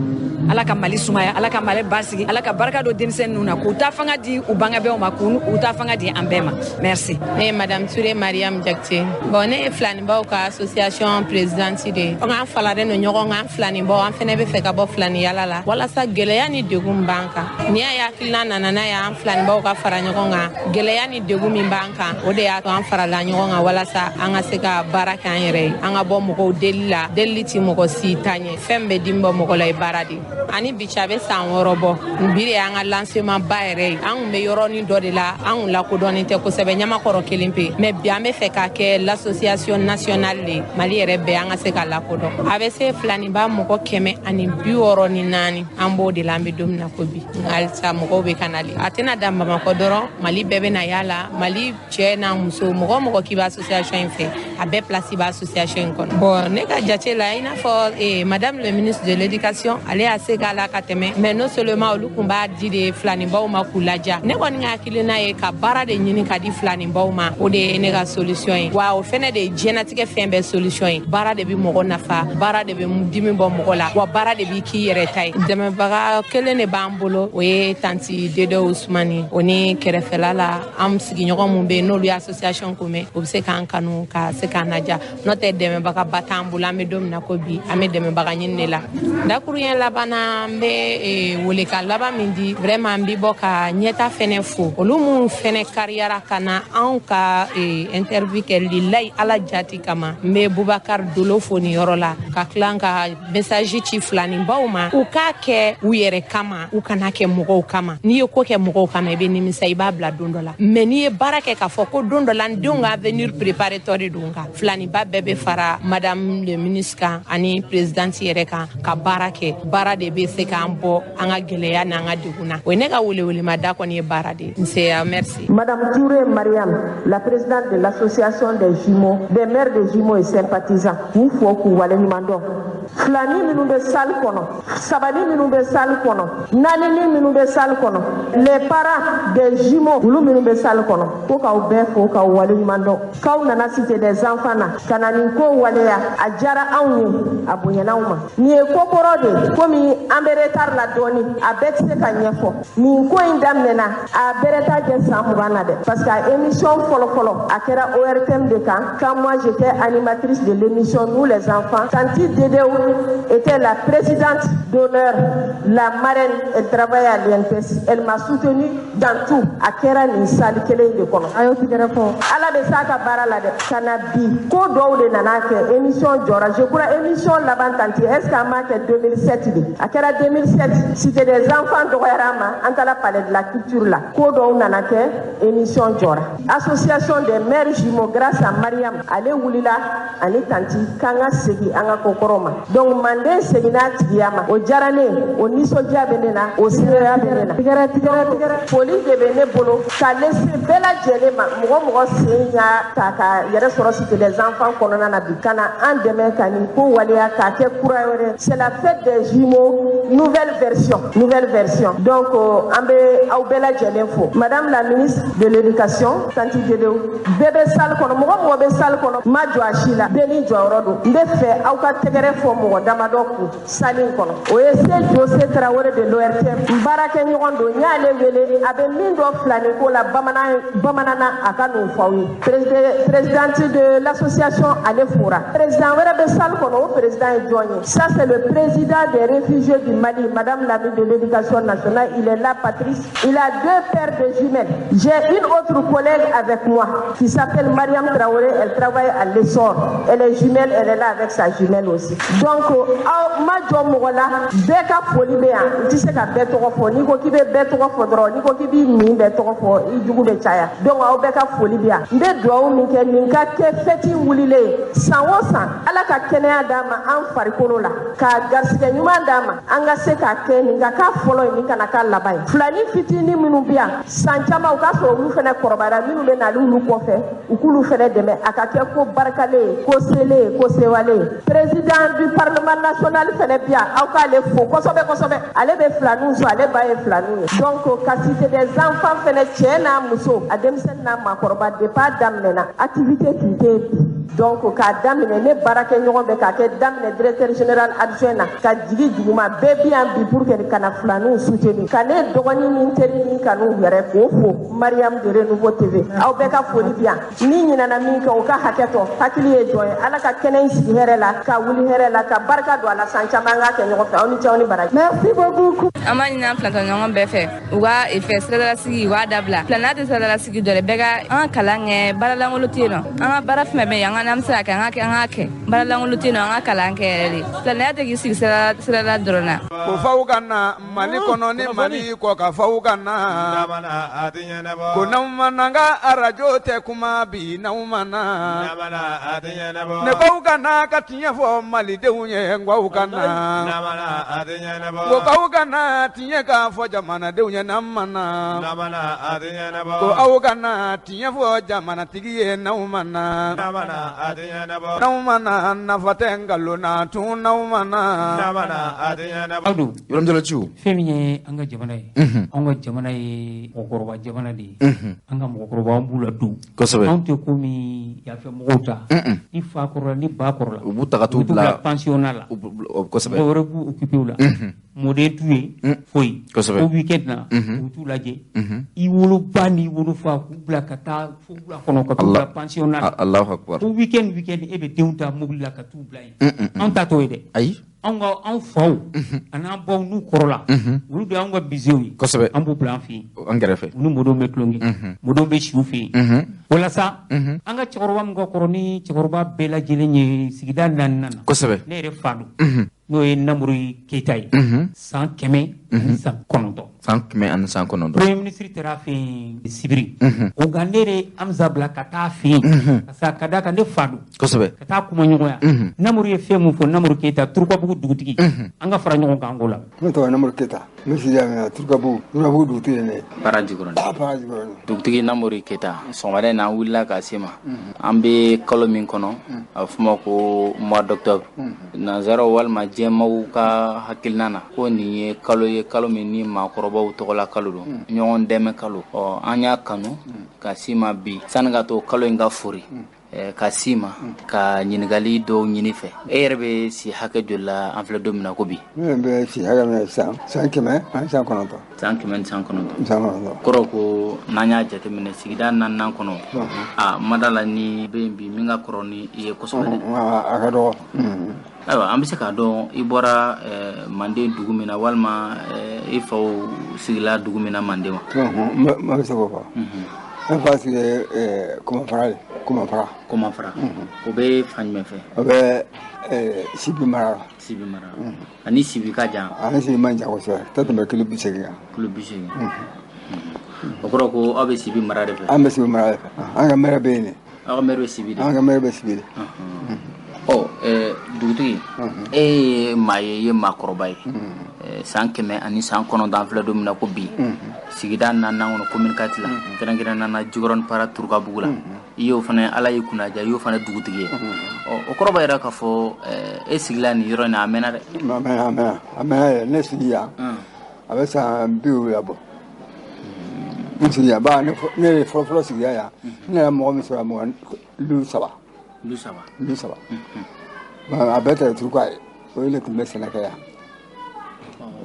ala ka Mali sumaya ala ka Mali basigi ala ka baraka do densen nuna k'u ta fanga di u bangabew ma k'u ta fanga di an bɛɛ ma merci. Ne Madame Touré Mariam Jakte. Bon ne Flanibaw ka association présidente de on an falare no ɲɔgɔn kan Flanibaw an fɛnɛ bɛ fɛ ka bɔ Flani yala la walasa gɛlɛya ni degun b'an kan ni y'a hakilina nana n'a ye an Flanibaw ka fara ɲɔgɔn kan gɛlɛya ni degun min b'an kan o de y'a to an farala ɲɔgɔn kan walasa an ka se ka baara kɛ an yɛrɛ ye an ka bɔ mɔgɔw deli la delili ti mɔgɔ si ta ɲɛ fɛn bɛ di bɔ mɔgɔ la i baara de ani bi a bɛ san 6 bɔ bi de y'an ka lancement ba yɛrɛ ye an kun bɛ yɔrɔnin dɔ de la an kun lakodɔnnen tɛ kosɛbɛ ɲamakɔrɔ kelen pe mais bi an bɛ fɛ k'a kɛ l'association nationale de Mali yɛrɛ bɛɛ an ka se ka lakodɔn a bɛ se Flaniba mɔgɔ 164 an b'o de la an bɛ don min na ko bi halisa mɔgɔw bɛ ka nali a tɛna dan Bamakɔ dɔrɔn Mali bɛɛ bɛ na yala Mali cɛ n'a muso mɔgɔ k'i b'a association in fɛ a bɛɛ place b'a association in kɔnɔ bon ne ka jate la i n'a fɔ madame le ministre de l'éducation ale y'a se k'a la ka tɛmɛ mais non seulement olu kun b'a di de Flanibaw ma k'u laja ne kɔni ka hakilina ye ka baara de ɲini ka di Flanibaw ma o de ye ne ka solution ye wa o fɛnɛ de ye diɲɛnatigɛ fɛn bɛɛ solution ye baara de bɛ mɔgɔ nafa baara de bɛ dimi bɔ mɔgɔ la wa baara de b'i k'i yɛrɛ ta ye dɛmɛbaga kelen de b'an bolo o ye tanti Dede Usmani o ni kɛrɛfɛla la an sigiɲɔgɔn mun bɛ yen n'olu ye association kunbɛn o bɛ se k'an kanu ka se k'an laja n'o tɛ dɛmɛbaga ba t'an bolo an bɛ don min na ko bi an bɛ dɛmɛbaga ɲini de la dakuruɲɛ laban na an bɛ weleka laban min di vraiment n bɛ bɔ ka ɲɛta fɛnɛ fo olu mun fɛnɛ kariyara ka na anw ka interview kɛ lilayi ala jati kama n bɛ Bubakar Dolo fo nin yɔrɔ la ka tila ka message ci Flanibaw ma u k'a kɛ u yɛrɛ kama u kana kɛ mɔgɔw kama n'i ye ko kɛ mɔgɔw kama i bɛ nimisa i b'a bila don dɔ la mais n'i ye baara kɛ k'a fɔ ko don dɔ la n denw ka avenir préparateurs de don kan Flaniba bɛɛ bɛ fara madame le ministre kan ani présidente yɛrɛ kan ka baara kɛ baara de bɛ se k'an bɔ an ka gɛlɛya n'an ka degun na o ye ne ka welewelemada kɔni ye baara de ye merci. Madame Touré Mariam, la présidente de l'association des jumeaux, des mères des jumeaux et sympathisants, k'u fo k'u waleɲuman dɔn. Filani minnu bɛ salle kɔnɔ, sabani minnu bɛ salle kɔnɔ, naanini minnu bɛ salle kɔnɔ, les parents des jumeaux olu minnu bɛ salle kɔnɔ, ko k'aw bɛɛ fo k'aw waleɲuman dɔn. K'aw nana cité des enfants na, ka na nin ko waleya, a diyara anw ye, a bonyana anw ma. Nin ye ko kɔrɔ de, komi an bɛ retard la dɔɔni, a bɛɛ tɛ se ka ɲɛfɔ. Nin ko in daminɛna, a bɛɛ retard kɛ san 20 na dɛ, parce que a émission fɔlɔ a kɛra ORTM de kan, quand moi j'étais animatrice de l'émission Nous les enfants, Tanti Dedeu était la présidente d'honneur, la marraine, elle travaille à l'INPS, elle m'a soutenue dans tout. A kɛra nin salle kelen de kɔnɔ. A y'o tigɛrɛ fɔ. Ala bɛ s'a ka baara la dɛ. Ka na bi ko dɔw de nana kɛ émission jɔra. Je crois émission laban Tanti, est-ce qu'an m'a kɛ 2007 de? A kɛra 2007, cité des enfants dɔgɔyara ma, an taara palais de la culture la. Ko dɔw nana kɛ émission jɔra. Association des mères jumeaux grâce à Mariam, ale wulila ani Tanti k'an ka segin an ka kokɔrɔ ma. Donc manden seginna tigiya ma. O diyara ne ye, o nisɔndiya bɛ ne na, o sereya bɛ ne na. Tigɛrɛ. Foli de bɛ ne bolo ka lase bɛɛ lajɛlen ma. Mɔgɔ sen y'a ta ka yɛrɛ sɔrɔ cité des enfants kɔnɔna na bi. Ka na an dɛmɛ ka nin ko waleya k'a kɛ kura wɛrɛ. C'est la fête des jumeaux, nouvelle version. Donc an bɛ aw bɛɛ lajɛlen fo. Madame la ministre de l'éducation, Tanti Dedeu, bɛɛ bɛ salle kɔnɔ, mɔgɔ bɛ salle kɔnɔ, ma jɔ a si la, bɛɛ ni jɔyɔrɔ don. N bɛ fɛ aw ka tɛgɛrɛ fɔ mɔgɔ damadɔ kun salle in kɔnɔ. O ye se Jose Traoré de l'ORTM. N baarakɛ ɲɔgɔn don, n y'ale wele, a bɛ min dɔ Filani ko la bamanana a ka n'o fɔ aw ye. Présidente de l'association ale fora. Président wɛrɛ bɛ salle kɔnɔ, o président ye jɔn ye? Ça c'est le président des réfugiés du Mali, Madame la ministre de l'éducation nationale, il est là, Patrice. Il a 2 paires de jumelles. J'ai une autre collègue avec moi qui s'appelle Mariam Traoré, elle travaille à l'essor. Elle est jumelle, elle est là avec sa jumelle aussi. Donc, ma jɔ mɔgɔ la, bɛɛ ka foli bɛ yan. N tɛ se ka bɛɛ tɔgɔ fɔ. N'i ko k'i bɛ bɛɛ tɔgɔ fɔ dɔrɔn, n'i ko k'i b'i nin bɛɛ tɔgɔ fɔ, i jugu bɛ caya. Donc, aw bɛɛ ka foli bɛ yan. N bɛ dugawu min kɛ nin ka kɛ fɛti wulilen san o san. Ala ka kɛnɛya d'a ma an farikolo la, ka garisɛgɛ ɲuman d'a ma, an ka se k'a kɛ nin ka k'a fɔlɔ ye, nin kana k'a laban ye. Filani fitinin minnu bɛ yan, san caman o ka sɔrɔ olu fana kɔrɔbayara, minnu bɛ nali olu kɔfɛ, u k'olu fana dɛmɛ. A ka kɛ ko barikalen ye, ko selen ye, ko sewale ye. Président du Parlement national fana bɛ yan, aw k'ale fo kosɛbɛ. Ale bɛ filaniw sɔn, ale ba ye filaniw ye. Donc ka cité des enfants fana cɛ n'a muso, a denmisɛnnin n'a maakɔrɔba depuis a daminɛna, activité tun tɛ donc k'a daminɛ ne baarakɛ ɲɔgɔn bɛ k'a kɛ daminɛ directeur général adjoint na ka jigi duguma bɛɛ bi yan bi pour que kana filaniw soutenir ka ne dɔgɔnin ni teri ni kanu yɛrɛ k'o fo Mariam de Renouveau TV aw bɛɛ ka foli bi yan ni ɲinana min kɛ o ka hakɛ to hakili ye jɔn ye Ala ka kɛnɛ in sigi hɛrɛ la ka wuli hɛrɛ la ka barika don a la san caman ka kɛ ɲɔgɔn fɛ aw ni cɛw ni baraji merci beaucoup an b'a ɲini an filantɔ ɲɔgɔn bɛɛ fɛ u ka siradalasigi u b'a dabila filana tɛ siradalasigi dɔ bɛɛ ka an ka kalan kɛ baaralankolon tɛ yen nɔ an ka baara fɛn bɛ yen an bɛ se ka kɛ an ka kɛ baaralankolon tɛ yen nɔ an ka kalan kɛ yɛrɛ de filanaya tɛ k'i sigi sirada dɔrɔn na ko faw ka na Mali kɔnɔ ni Mali kɔ ka faw ka na ko n'aw ma na n ka arajo tɛ kuma bi n'aw ma na ne k'aw ka na ka tiɲɛ fɔ malidenw ye n k'aw ka na ko k'aw ka na tiɲɛ k'a fɔ jamanadenw ye n'an ma na ko aw ka na tiɲɛ fɔ jamanatigi ye n'aw ma na n'aw ma na nafa tɛ nkalon na tun n'aw ma na Abdou Ibrahim Jalatu fɛn min ye an ka jamana ye an ka jamana ye mɔgɔkɔrɔba jamana de ye an ka mɔgɔkɔrɔba an b'u la dun kosɛbɛ anw tɛ komi yafɛ mɔgɔw ta ni fa kɔrɔla ni ba kɔrɔla u b'u ta ka t'u bila pensionnat la kosɛbɛ dɔw wɛrɛ b'u occupé u la mɔden t'u ye foyi kosɛbɛ o weekend na u t'u lajɛ i woloba ni wolofa k'u bila ka taa fo wula kɔnɔ ka t'u bila pensionnat la Allahu akbar o weekend e bɛ denw ta mobili la ka t'u bila yen anw ta t'o ye dɛ ayi anw faw an'an baw n'u kɔrɔla olu de y'anw ka bisew ye kosɛbɛ an b'u bila an fɛ yen an kɛrɛfɛ u ni mɔdenw bɛ tulon kɛ mɔdenw bɛ si u fɛ yen walasa an ka cɛkɔrɔba min ka kɔrɔ ni cɛkɔrɔba bɛɛ lajɛlen ye sigida 4 na kosɛbɛ ne yɛrɛ fa don n'o ye Namori Keita ye san 100 ani san 9 san 100 ani san 9 premier ministre taara fɛ yen Sibiri o nka ne yɛrɛ Amza bila ka taa fɛ yen parce que ka d'a kan ne fa don kosɛbɛ ka taa kuma ɲɔgɔnya Namori ye fɛn mun fɔ Namori Keita Turukabugu dugutigi an ka fara ɲɔgɔn kan ko la ne tɔgɔ Namori Keita ne si y'a Turukabugu dugutigi ne Bara Jikɔrɔni dugutigi Namori Keita sɔgɔmada in na an wulila ka se ma an bɛ kalo min kɔnɔ a bɛ f'o ma ko mois d'octobre nanzaraw walima jɛmaw ka hakilina na ko nin ye kalo min ni maakɔrɔbaw tɔgɔla kalo don ɲɔgɔn dɛmɛ kalo an y'a kanu ka si ma bi sani ka to kalo in ka fori ka si ma ka ɲininkali dɔw ɲini fɛ e yɛrɛ bɛ si hakɛ joli la an filɛ don min na ko bi ne bɛ si hakɛ min na san 100 ani san 9 san 100 ni san 9 kɔrɔ ko n'an y'a jateminɛ sigida 4nan kɔnɔ a ma da la ni bɛ yen bi min ka kɔrɔ ni i ye kosɛbɛ dɛ a ka dɔgɔ ayiwa an bɛ se k'a dɔn i bɔra Manden dugu min na walima i faw sigila dugu min na Manden wa ma bɛ se k'o fɔ an fa sigi Komafara o bɛ fan jumɛn fɛ o bɛ Sibi mara ani Sibi ka jan ani Sibi man jan kosɛbɛ tɛ tɛmɛ kilo 80 o kɔrɔ ko aw bɛ Sibi mara de fɛ an bɛ Sibi mara de fɛ an ka maire bɛ yen de aw ka maire bɛ Sibi de an ka maire bɛ Sibi de dugutigi e ye maa ye i ye maakɔrɔba ye san 100 ani san 9 an filɛ don min na ko bi sigida 4nan kɔnɔ commune 4 la kɛrɛnkɛrɛnnen na Jikɔrɔni Para Turukabugu la i y'o fana Ala y'i kunnaja i y'o fana dugutigi ye o kɔrɔ b'a jira k'a fɔ e sigila nin yɔrɔ in a mɛnna dɛ a mɛnna ne sigi yan a bɛ san 50 bɔ ne sigi yan ne ye fɔlɔ sigi yan ne yɛrɛ mɔgɔ min sɔrɔ mɔgɔ lu saba a bɛɛ tɛ Turuka ye o ye ne tun bɛ sɛnɛ kɛ yan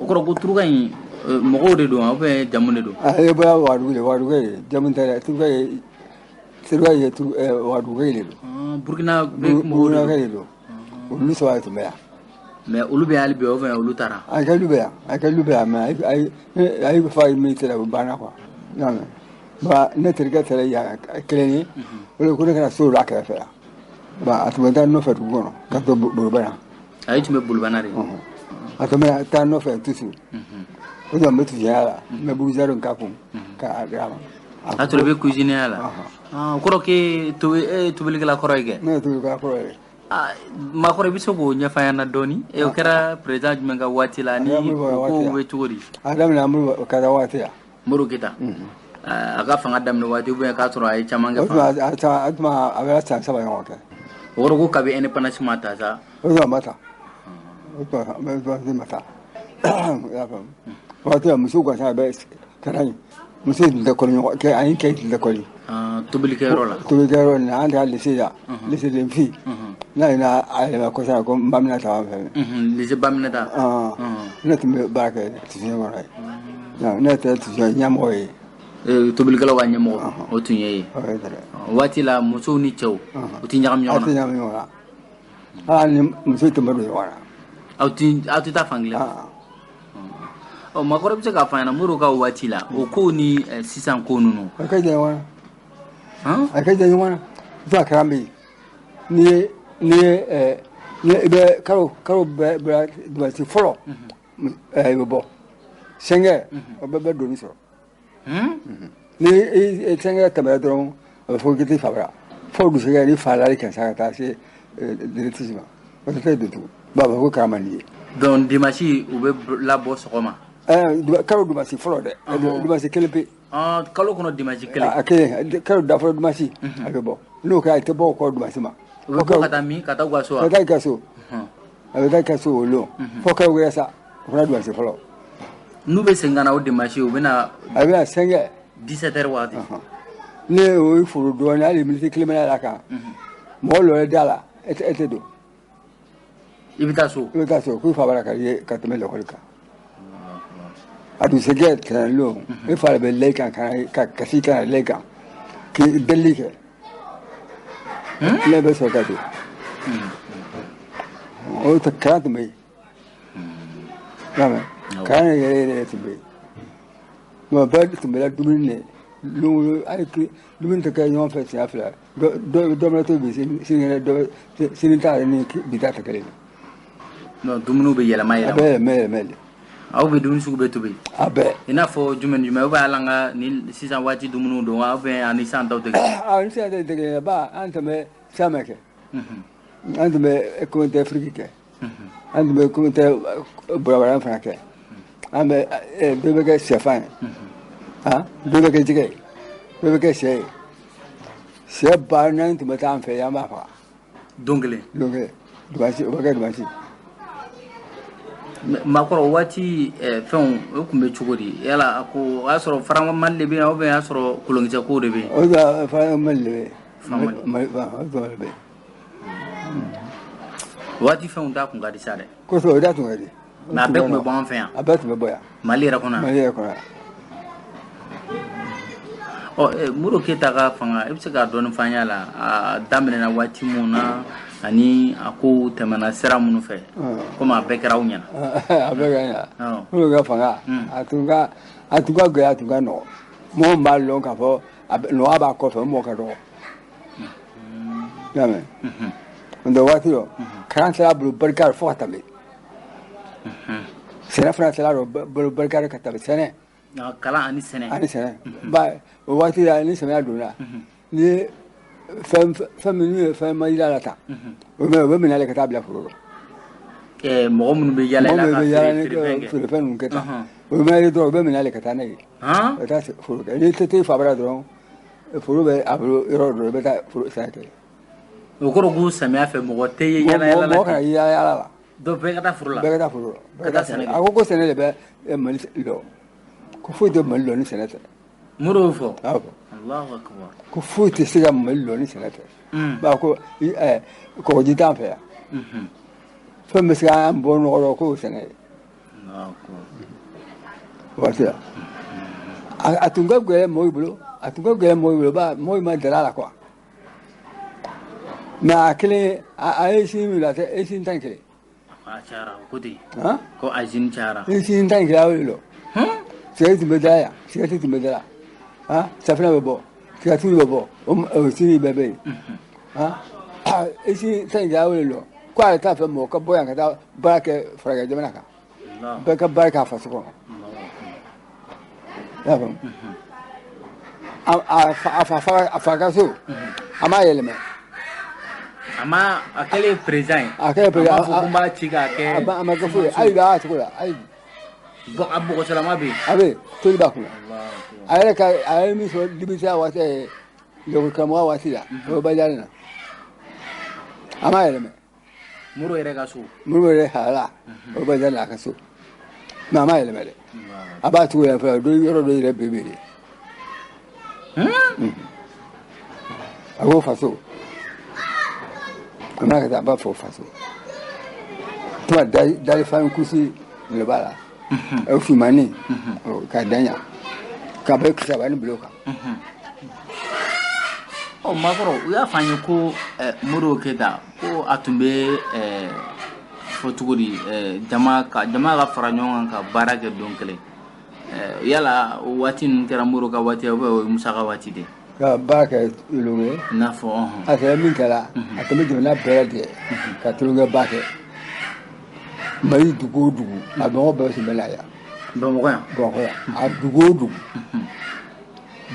o kɔrɔ ko Turuka in mɔgɔw de don ou bien jamu de don e bɔra Wagadugu ye jamu tɛ dɛ Turuka ye Wagadugu ye de don Burkina de don olu saba de tun bɛ yan mais olu bɛ hali bi ou bien olu taara a ka lu bɛ yan mais a ye fa militaire o banna quoi ne terikɛ taara yan kelen ye o de ko ne kana so la kɛrɛfɛ yan a tun bɛ taa nɔfɛ dugu kɔnɔ ka to Bolobana a ye tun bɛ Bolobana de a tun bɛ taa nɔfɛ toujours o tuma n bɛ tusiya la n bɛ buguzaro k'a kun k'a d'a ma a tun bɛ cuisiniya la o kɔrɔ k'e ye tobilikɛla kɔrɔ ye kɛ ne ye tobilikɛla kɔrɔ ye maakɔrɔ i bɛ se k'o ɲɛfɔ an ɲɛna dɔɔni o kɛra président jumɛn ka waati la ni kow bɛ cogo di a daminɛ Modibo Keyita waati la Modibo Keyita a ka fanga daminɛ waati ou bien k'a sɔrɔ a ye caman kɛ fanga a bɛ san 3 ɲɔgɔn kɛ o kɔrɔ ko kabi indépendance ma ta sa o tuma ma ta o ma ta waati musow ka ca bɛ Karaɲi muso da kolon ke ayin ke da kolon tobili ke rola na anda lise ya lise den fi na ina ala ko sa ko bamna ta fa lise bamna ta na tumbe baraka tinya wara na ta tinya nyamo yi tobili kala wa nyamo o tunye wati la muso ni chew o tinya kam nyona ni muso to maro wara auti ta fangle o makoro bi se ka fana muru ka wati la o ko ni sisan ko nunu ka je wana ka je wana fa kambi ni be karo be do ti folo bo senge o be do ni so ni senge ta be do fo ki ti fabra fo du senge ni fa la kan sa ta se directement o te de tout baba ko kamani don dimashi ube la bo sokoma kalo dimasi folo de dimasi kelepe kalo kono dimasi kele kalo da folo dimasi abe bo no ka te bo ko dimasi ma o ko kata mi kata gwaso kata gaso abe gaso lo fo ka we sa folo dimasi folo nube sengana o dimasi o bena abe senge 17h wati ne o furu do na le militi klemena la ka mo lo dala ete do ibita so ku fa baraka ye ka teme lo ka adu seget lo e fare be lei kan ka kasi kan lei kan ki belli ke le be so ka do o ta ka de me dama kan ye te be mo ba de me la dumin ne lu ai ki dumin ta ka yon fa si afla do me to bi sin do sin ta ni bi ta ka le no dumunu be yela mayela be me aw be dumunu sugu be to be abe ina fo jumen o ba langa ni sisan wati dumunu do wa be ani san taw te ni san taw te ba anta me samake anta me ko te afrique anta me ko te brawara franke ame bebe ke chefan bebe ke jige bebe ke se ba nan te mata an fe ya ma fa dongle dubasi o ba dubasi makoro wati fen o kumbe chugori yala ko asoro farama malle be o be asoro kulongi ko de be o da farama malle be wati fen da kun gadi sare ko so da tun gadi na be ko bon fen abet be boya mali ra kona o muro keta ga fanga ibse ga don fanya la damene na wati muna ani ako temana sera munu fe kuma bekera unyana abega ya muro ga fanga atunga ga atunga no mo malo ka fo no aba ko fe mo ka do dame ndo wati yo kan sera bru barkar fo tabe sera fra sera bru barkar ka tabe sene kala ani sene ba wati ya ni sene aduna ni fem ma ila ta o me na le ka tabla furo mo mun be yala la ka Filipin ka ta o me do be me na le ka ta ne ta furo ni te fabra do furo be abro ro be ta furo sa ke o ko gu samia fe mo te yala mo ka yala do be ka ta furo la be ka ta furo be ka sene a ko sene le be mal lo ko fu de mal lo ni sene ta muro fo Allahu akbar ko fu te siga mal lo ni sene ta ba ko ko ji ta fe fa me siga am bon ro ko sene Allahu akbar wata atunga gwe mo ibulo ba mo ma dalala kwa na kile a shi mi la te shi tan kile a chara ko di ko ajin chara shi tan kile awilo sai ti bedaya sai ti bedala safina bebo sai ti bebo o shi bebe shi tan kile awilo kwa ta fa mo ka boyan ka da ba ke fraga jamana ka ba ka ba ka fa so afagaso ama yeleme ama akele president ama chiga ke ama gafu ai ba tukula ai bo abu ko salama be abe to ba kula ai ka ai mi so dibisa wate lo ko mo wasila o ba jalna ama yeleme muro ere gaso muro ere hala o ba jalna kaso na ama yeleme aba tukula fa do yoro do ire bebe Ago faso. Kama ka ba fo faso. Tuma dali fan kusi le bala. O fi mani. Ka danya. Ka ba ku sabani bloka. O makoro u y'a fanye ko Modibo Keyita ko a tun bɛ fɔ cogo di jama ka fara ɲɔgɔn kan ka baara kɛ don kelen yala o waati ninnu kɛra Modibo ka waati ou bien o ye Musa ka waati de ka baara kɛ tulonŋɛ i n'a fɔ a kɛra min kɛra a tun bɛ jamana bɛɛ lajɛlen ka tulonŋɛ ba kɛ Mali dugu o dugu a Bamakɔ bɛɛ tun bɛ na yan Bamakɔ yan a dugu o dugu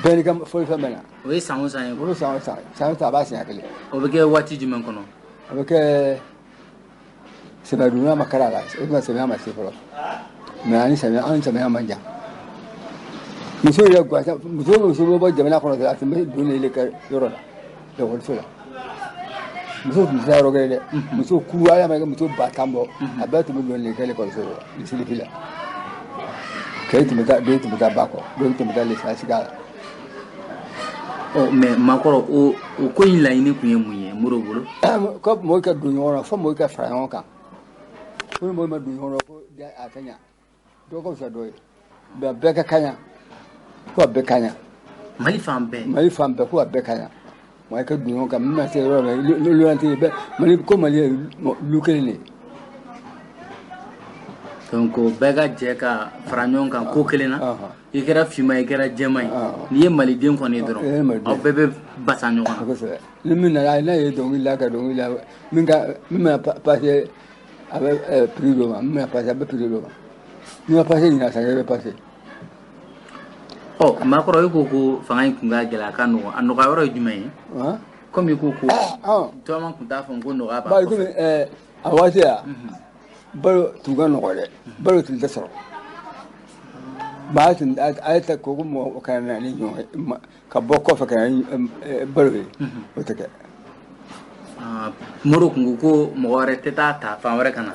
bɛɛ n'i ka fɔlifɛn bɛ na o ye san o san ye o ye san o san a b'a siɲɛ kelen o bɛ kɛ waati jumɛn kɔnɔ o bɛ kɛ samiyadonya ma kɛra a la o tuma samiya ma se fɔlɔ mais ani samiya man jan muso yɛrɛ gansan muso bɛ bɔ jamana kɔnɔ a tun bɛ don ne ka yɔrɔ la ekɔliso la muso tun tɛ taa yɔrɔ kelen dɛ muso kuru ala ma kɛ muso 1000 bɔ a bɛɛ tun bɛ don ne ka ekɔliso la Silifi la kɛ tun bɛ taa dɔw tun bɛ taa ba kɔ dɔw tun bɛ taa lesasika la. mais makɔrɔ o ko in laɲini kun ye mun ye Modibo bolo ko mɔgɔw ka don ɲɔgɔn na fo mɔgɔw ka fara ɲɔgɔn kan ko ni mɔgɔw ma don ɲɔgɔn na ko a tɛ ɲa dɔw ka fisa dɔ ye mais bɛɛ ka kaɲa ko a bɛɛ kaɲa Mali fan bɛɛ ko a bɛɛ kaɲa mɔgɔw ka don ɲɔgɔn kan min ma se yɔrɔ la loyauté bɛɛ Mali ko Mali ye lu kelen de ye donc bɛɛ ka jɛ ka fara ɲɔgɔn kan ko kelen na i kɛra finma i kɛra jɛma ye n'i ye maliden kɔni ye dɔrɔn aw bɛɛ bɛ basa ɲɔgɔn na kosɛbɛ ni min nana n'a ye dɔnkili la ka dɔnkili la min bɛna passer a bɛ prix dɔ ma min bɛna passer a bɛ prix dɔ ma n'i ma passer ɲinan san i bɛ passer maakɔrɔ i ko fanga in kun ka gɛlɛ a ka nɔgɔ a nɔgɔya yɔrɔ ye jumɛn ye comme i ko caman kun t'a fɔ ko nɔgɔya b'a kɔfɛ a waati balo tun ka nɔgɔ dɛ balo tun tɛ sɔrɔ a ye ta ko mɔgɔ ka na ni ɲɔgɔn ka bɔ kɔfɛ ka na balo ye o tɛ kɛ Modibo kun ko mɔgɔ wɛrɛ tɛ taa ta fan wɛrɛ ka na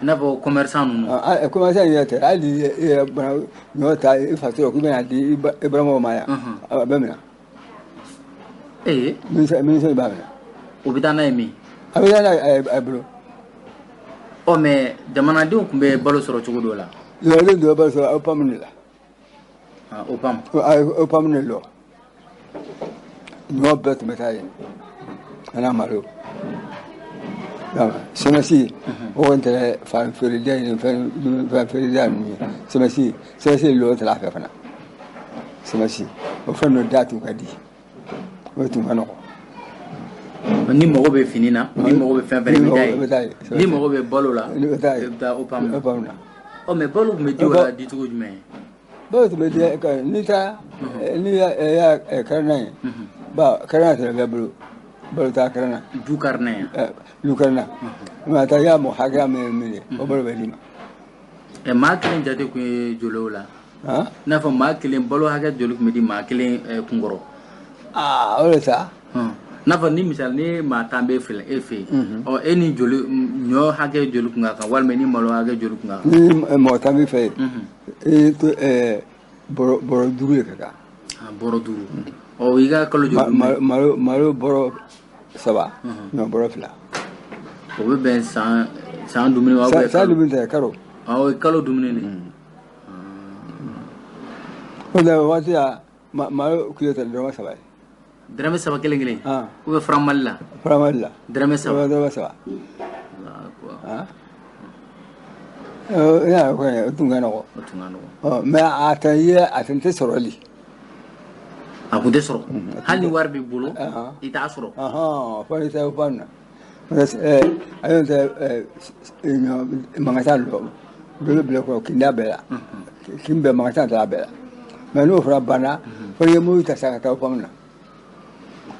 i n'a fɔ commerçant ninnu commerçant yɛrɛ tɛ hali i yɛrɛ bana ɲɔ ta i faso k'i bɛna di i balimaw ma yan a bɛ minɛ ministre b'a minɛ o bɛ taa n'a ye min a bɛ taa n'a ye a bolo mais jamanadenw tun bɛ balo sɔrɔ cogo dɔ la jamanadenw tun bɛ balo sɔrɔ OPAM de la OPAM de lɔ ɲɔ bɛɛ tun bɛ taa yen ana malo semesi o kɔni tɛ fan feereda ye fɛn feereda ninnu ye semesi lɔ tɛ a fɛ fana semesi o fɛn dɔ da tun ka di o tun ka nɔgɔ ni mago bɛ fini na ni mago bɛ fɛn fɛn i bɛ taa ye ni mago bɛ balo la i bɛ taa OPAM na mais balo tun bɛ di o la di cogo jumɛn balo tun bɛ di n'i taara n'i y'a karana ye karana tɛ bɛɛ bolo balo t'a karana du karana yan du karana mais taa y'a mɔ hakɛya min ye o balo bɛ d'i ma maa kelen jate kun ye joli o la i n'a fɔ maa kelen balo hakɛ joli tun bɛ di maa kelen kun kɔrɔ o de sa n'a fɔ ni misali ni maa 10 bɛ filɛ e fɛ yen e ni joli ɲɔ hakɛ joli kun ka kan walima ni malo hakɛ joli kun ka kan ni mɔgɔ 10 bɛ fɛ yen to bɔrɔ 5 de ka kan bɔrɔ 5 i ka kalo joli malo bɔrɔ 7 ɲɔ bɔrɔ 2 o bɛ bɛn san dumuni ma san dumuni tɛ kalo o ye kalo dumuni de o la waati malo kilo tɛ dɔrɔmɛ 3 ye dɛrɛmɛ 7 kelen ou bien franc Mali la dɛrɛmɛ 7 ya ko o tun ka nɔgɔ mais a tun tɛ sɔrɔli a kun tɛ sɔrɔ hali ni wari b'i bolo i t'a sɔrɔ fo i tɛ OPAM na a y'o tɛ magasin dɔ bɛ bila kɔrɔ kin da bɛɛ la kin bɛɛ magasin tɛ a bɛɛ la mais n'o fana banna fo i ye mobili ta sa ka taa OPAM na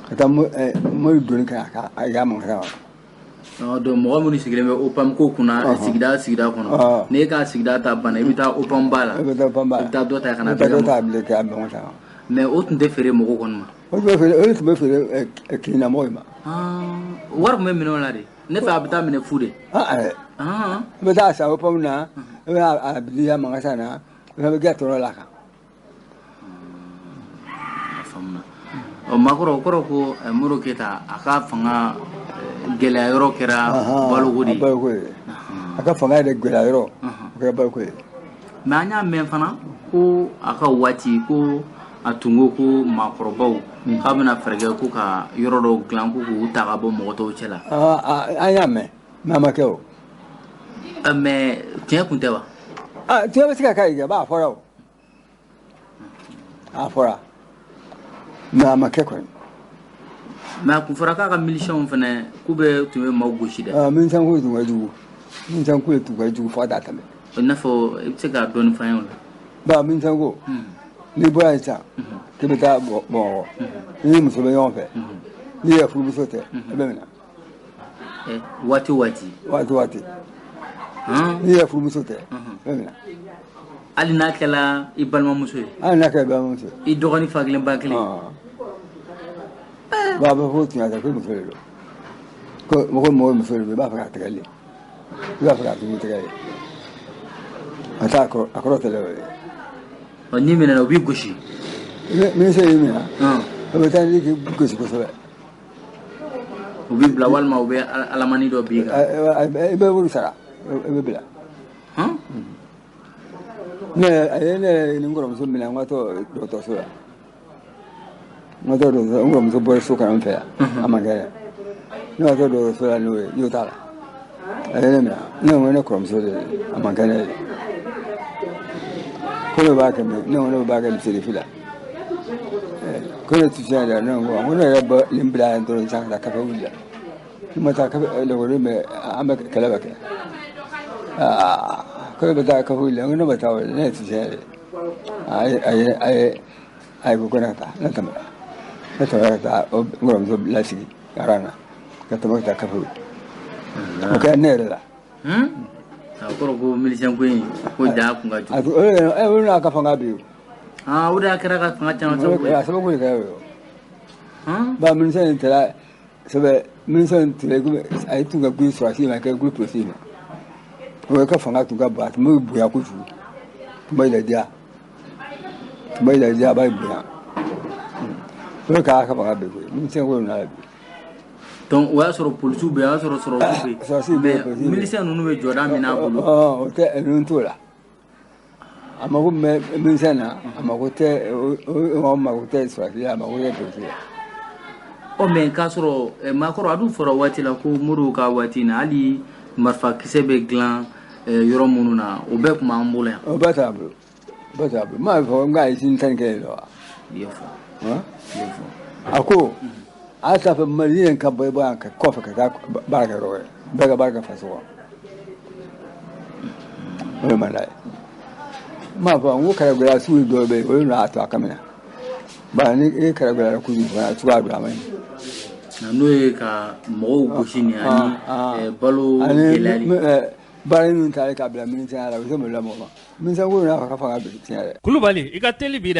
ka taa mobili doni ka a y'a magasin kɔnɔ donc mɔgɔ minnu sigilen bɛ OPAM ko kunna sigida kɔnɔ n'e ka sigida ta banna i bɛ taa OPAM ba la i bɛ taa dɔ ta ka na dɔ ta bilen ka bɛn o ta mais o tun tɛ feere mɔgɔw kɔni ma o tun bɛ feere kiina mɔgɔw ma wari tun bɛ minɛ o la de ne fɛ a bɛ taa minɛ fu de i bɛ taa san OPAM na i bɛ a biliya magasin na i bɛ kɛ tɔɔrɔ la kan o makoro koro ko muro keta aka fanga gela yoro kera balugudi aka fanga de gela yoro kera balugudi manya men fana ko aka wati ko atungo ko makorobaw kabina farge ko ka yoro do glan ko ta ga bo moto chela anya me mama keo mais tiens kuntewa tiens ba sika kai ga ba fora fora mama keko ma ku fora ka milition fene ku be tume ma goshi da min san ko tu waju min san ko tu waju fa da tame na fo ce ga don fa yon ba min san ko ni bo ai ta ke be ta bo ni muso be yon fe ni ya fu muso te be mina wati ni ya fu muso te be mina ali na kala ibalma muso ali na kala ibalma muso I dogoni fagle bakle ba ba ho tiya ta ko muso lo ko mo muso lo ba fa ta kale ba fa ta kale ata ko akoro tele oni mena no bi goshi mi se yi mina ba ta ni ki goshi ko so ubi bla wal ma ubi alamani do bi ga be wuru sara be bla ne ni ngoro muso mina ngato do to so ngato do ngoro muso bo so kan fe amagere no to do so la no yo ta la mina no ne ko muso de amagere ko ba ka no ba ka se fila ko ne tu jara no ngo ne ba limbla to san da ka fa wuya kuma ta ka le wore me amaka kala ba ka ko ba ta ka wuya ngo ba ta ne tu jara ai ko na ta na ta ngoro mzo lasi karana ka ta ta ka wuya ko ne ra akoro go milisan ko da ku ga ju wona ka fanga bi udah kira ka fanga chano so ya sabo ko ka yo ba milisan tela sabe milisan tela go ai tu ga gu so asi ma ka group si ma ko ka fanga tu ga ba mu bu ya ku ju mai da dia ba bu ya ko ka fanga bi milisan ko na bi donc wa soro polisu be wa soro be miliciens nous be joda mina bolo te nun tola amago me minsana amago te o amago te swaki amago te polisu o men ka soro makoro adu foro wati la ko muru ka wati na ali marfa kisebe glan yoro mununa o be kuma ambula o batabu ma fo ngai sin tanke lo yefo ako asa fa mariyan ka bai ba ka kofa ka barka roye barka fasuwa o malai ma fa ngu kare gura su do be o na to akamina ba ni e kare gura ku ni ba tu adu amai na no e ka mo goshini ani balo gelari bari nun tare ka bla min tare la so mo la mo min sa go na ka fa ga bi tare kulubali i ka teli bi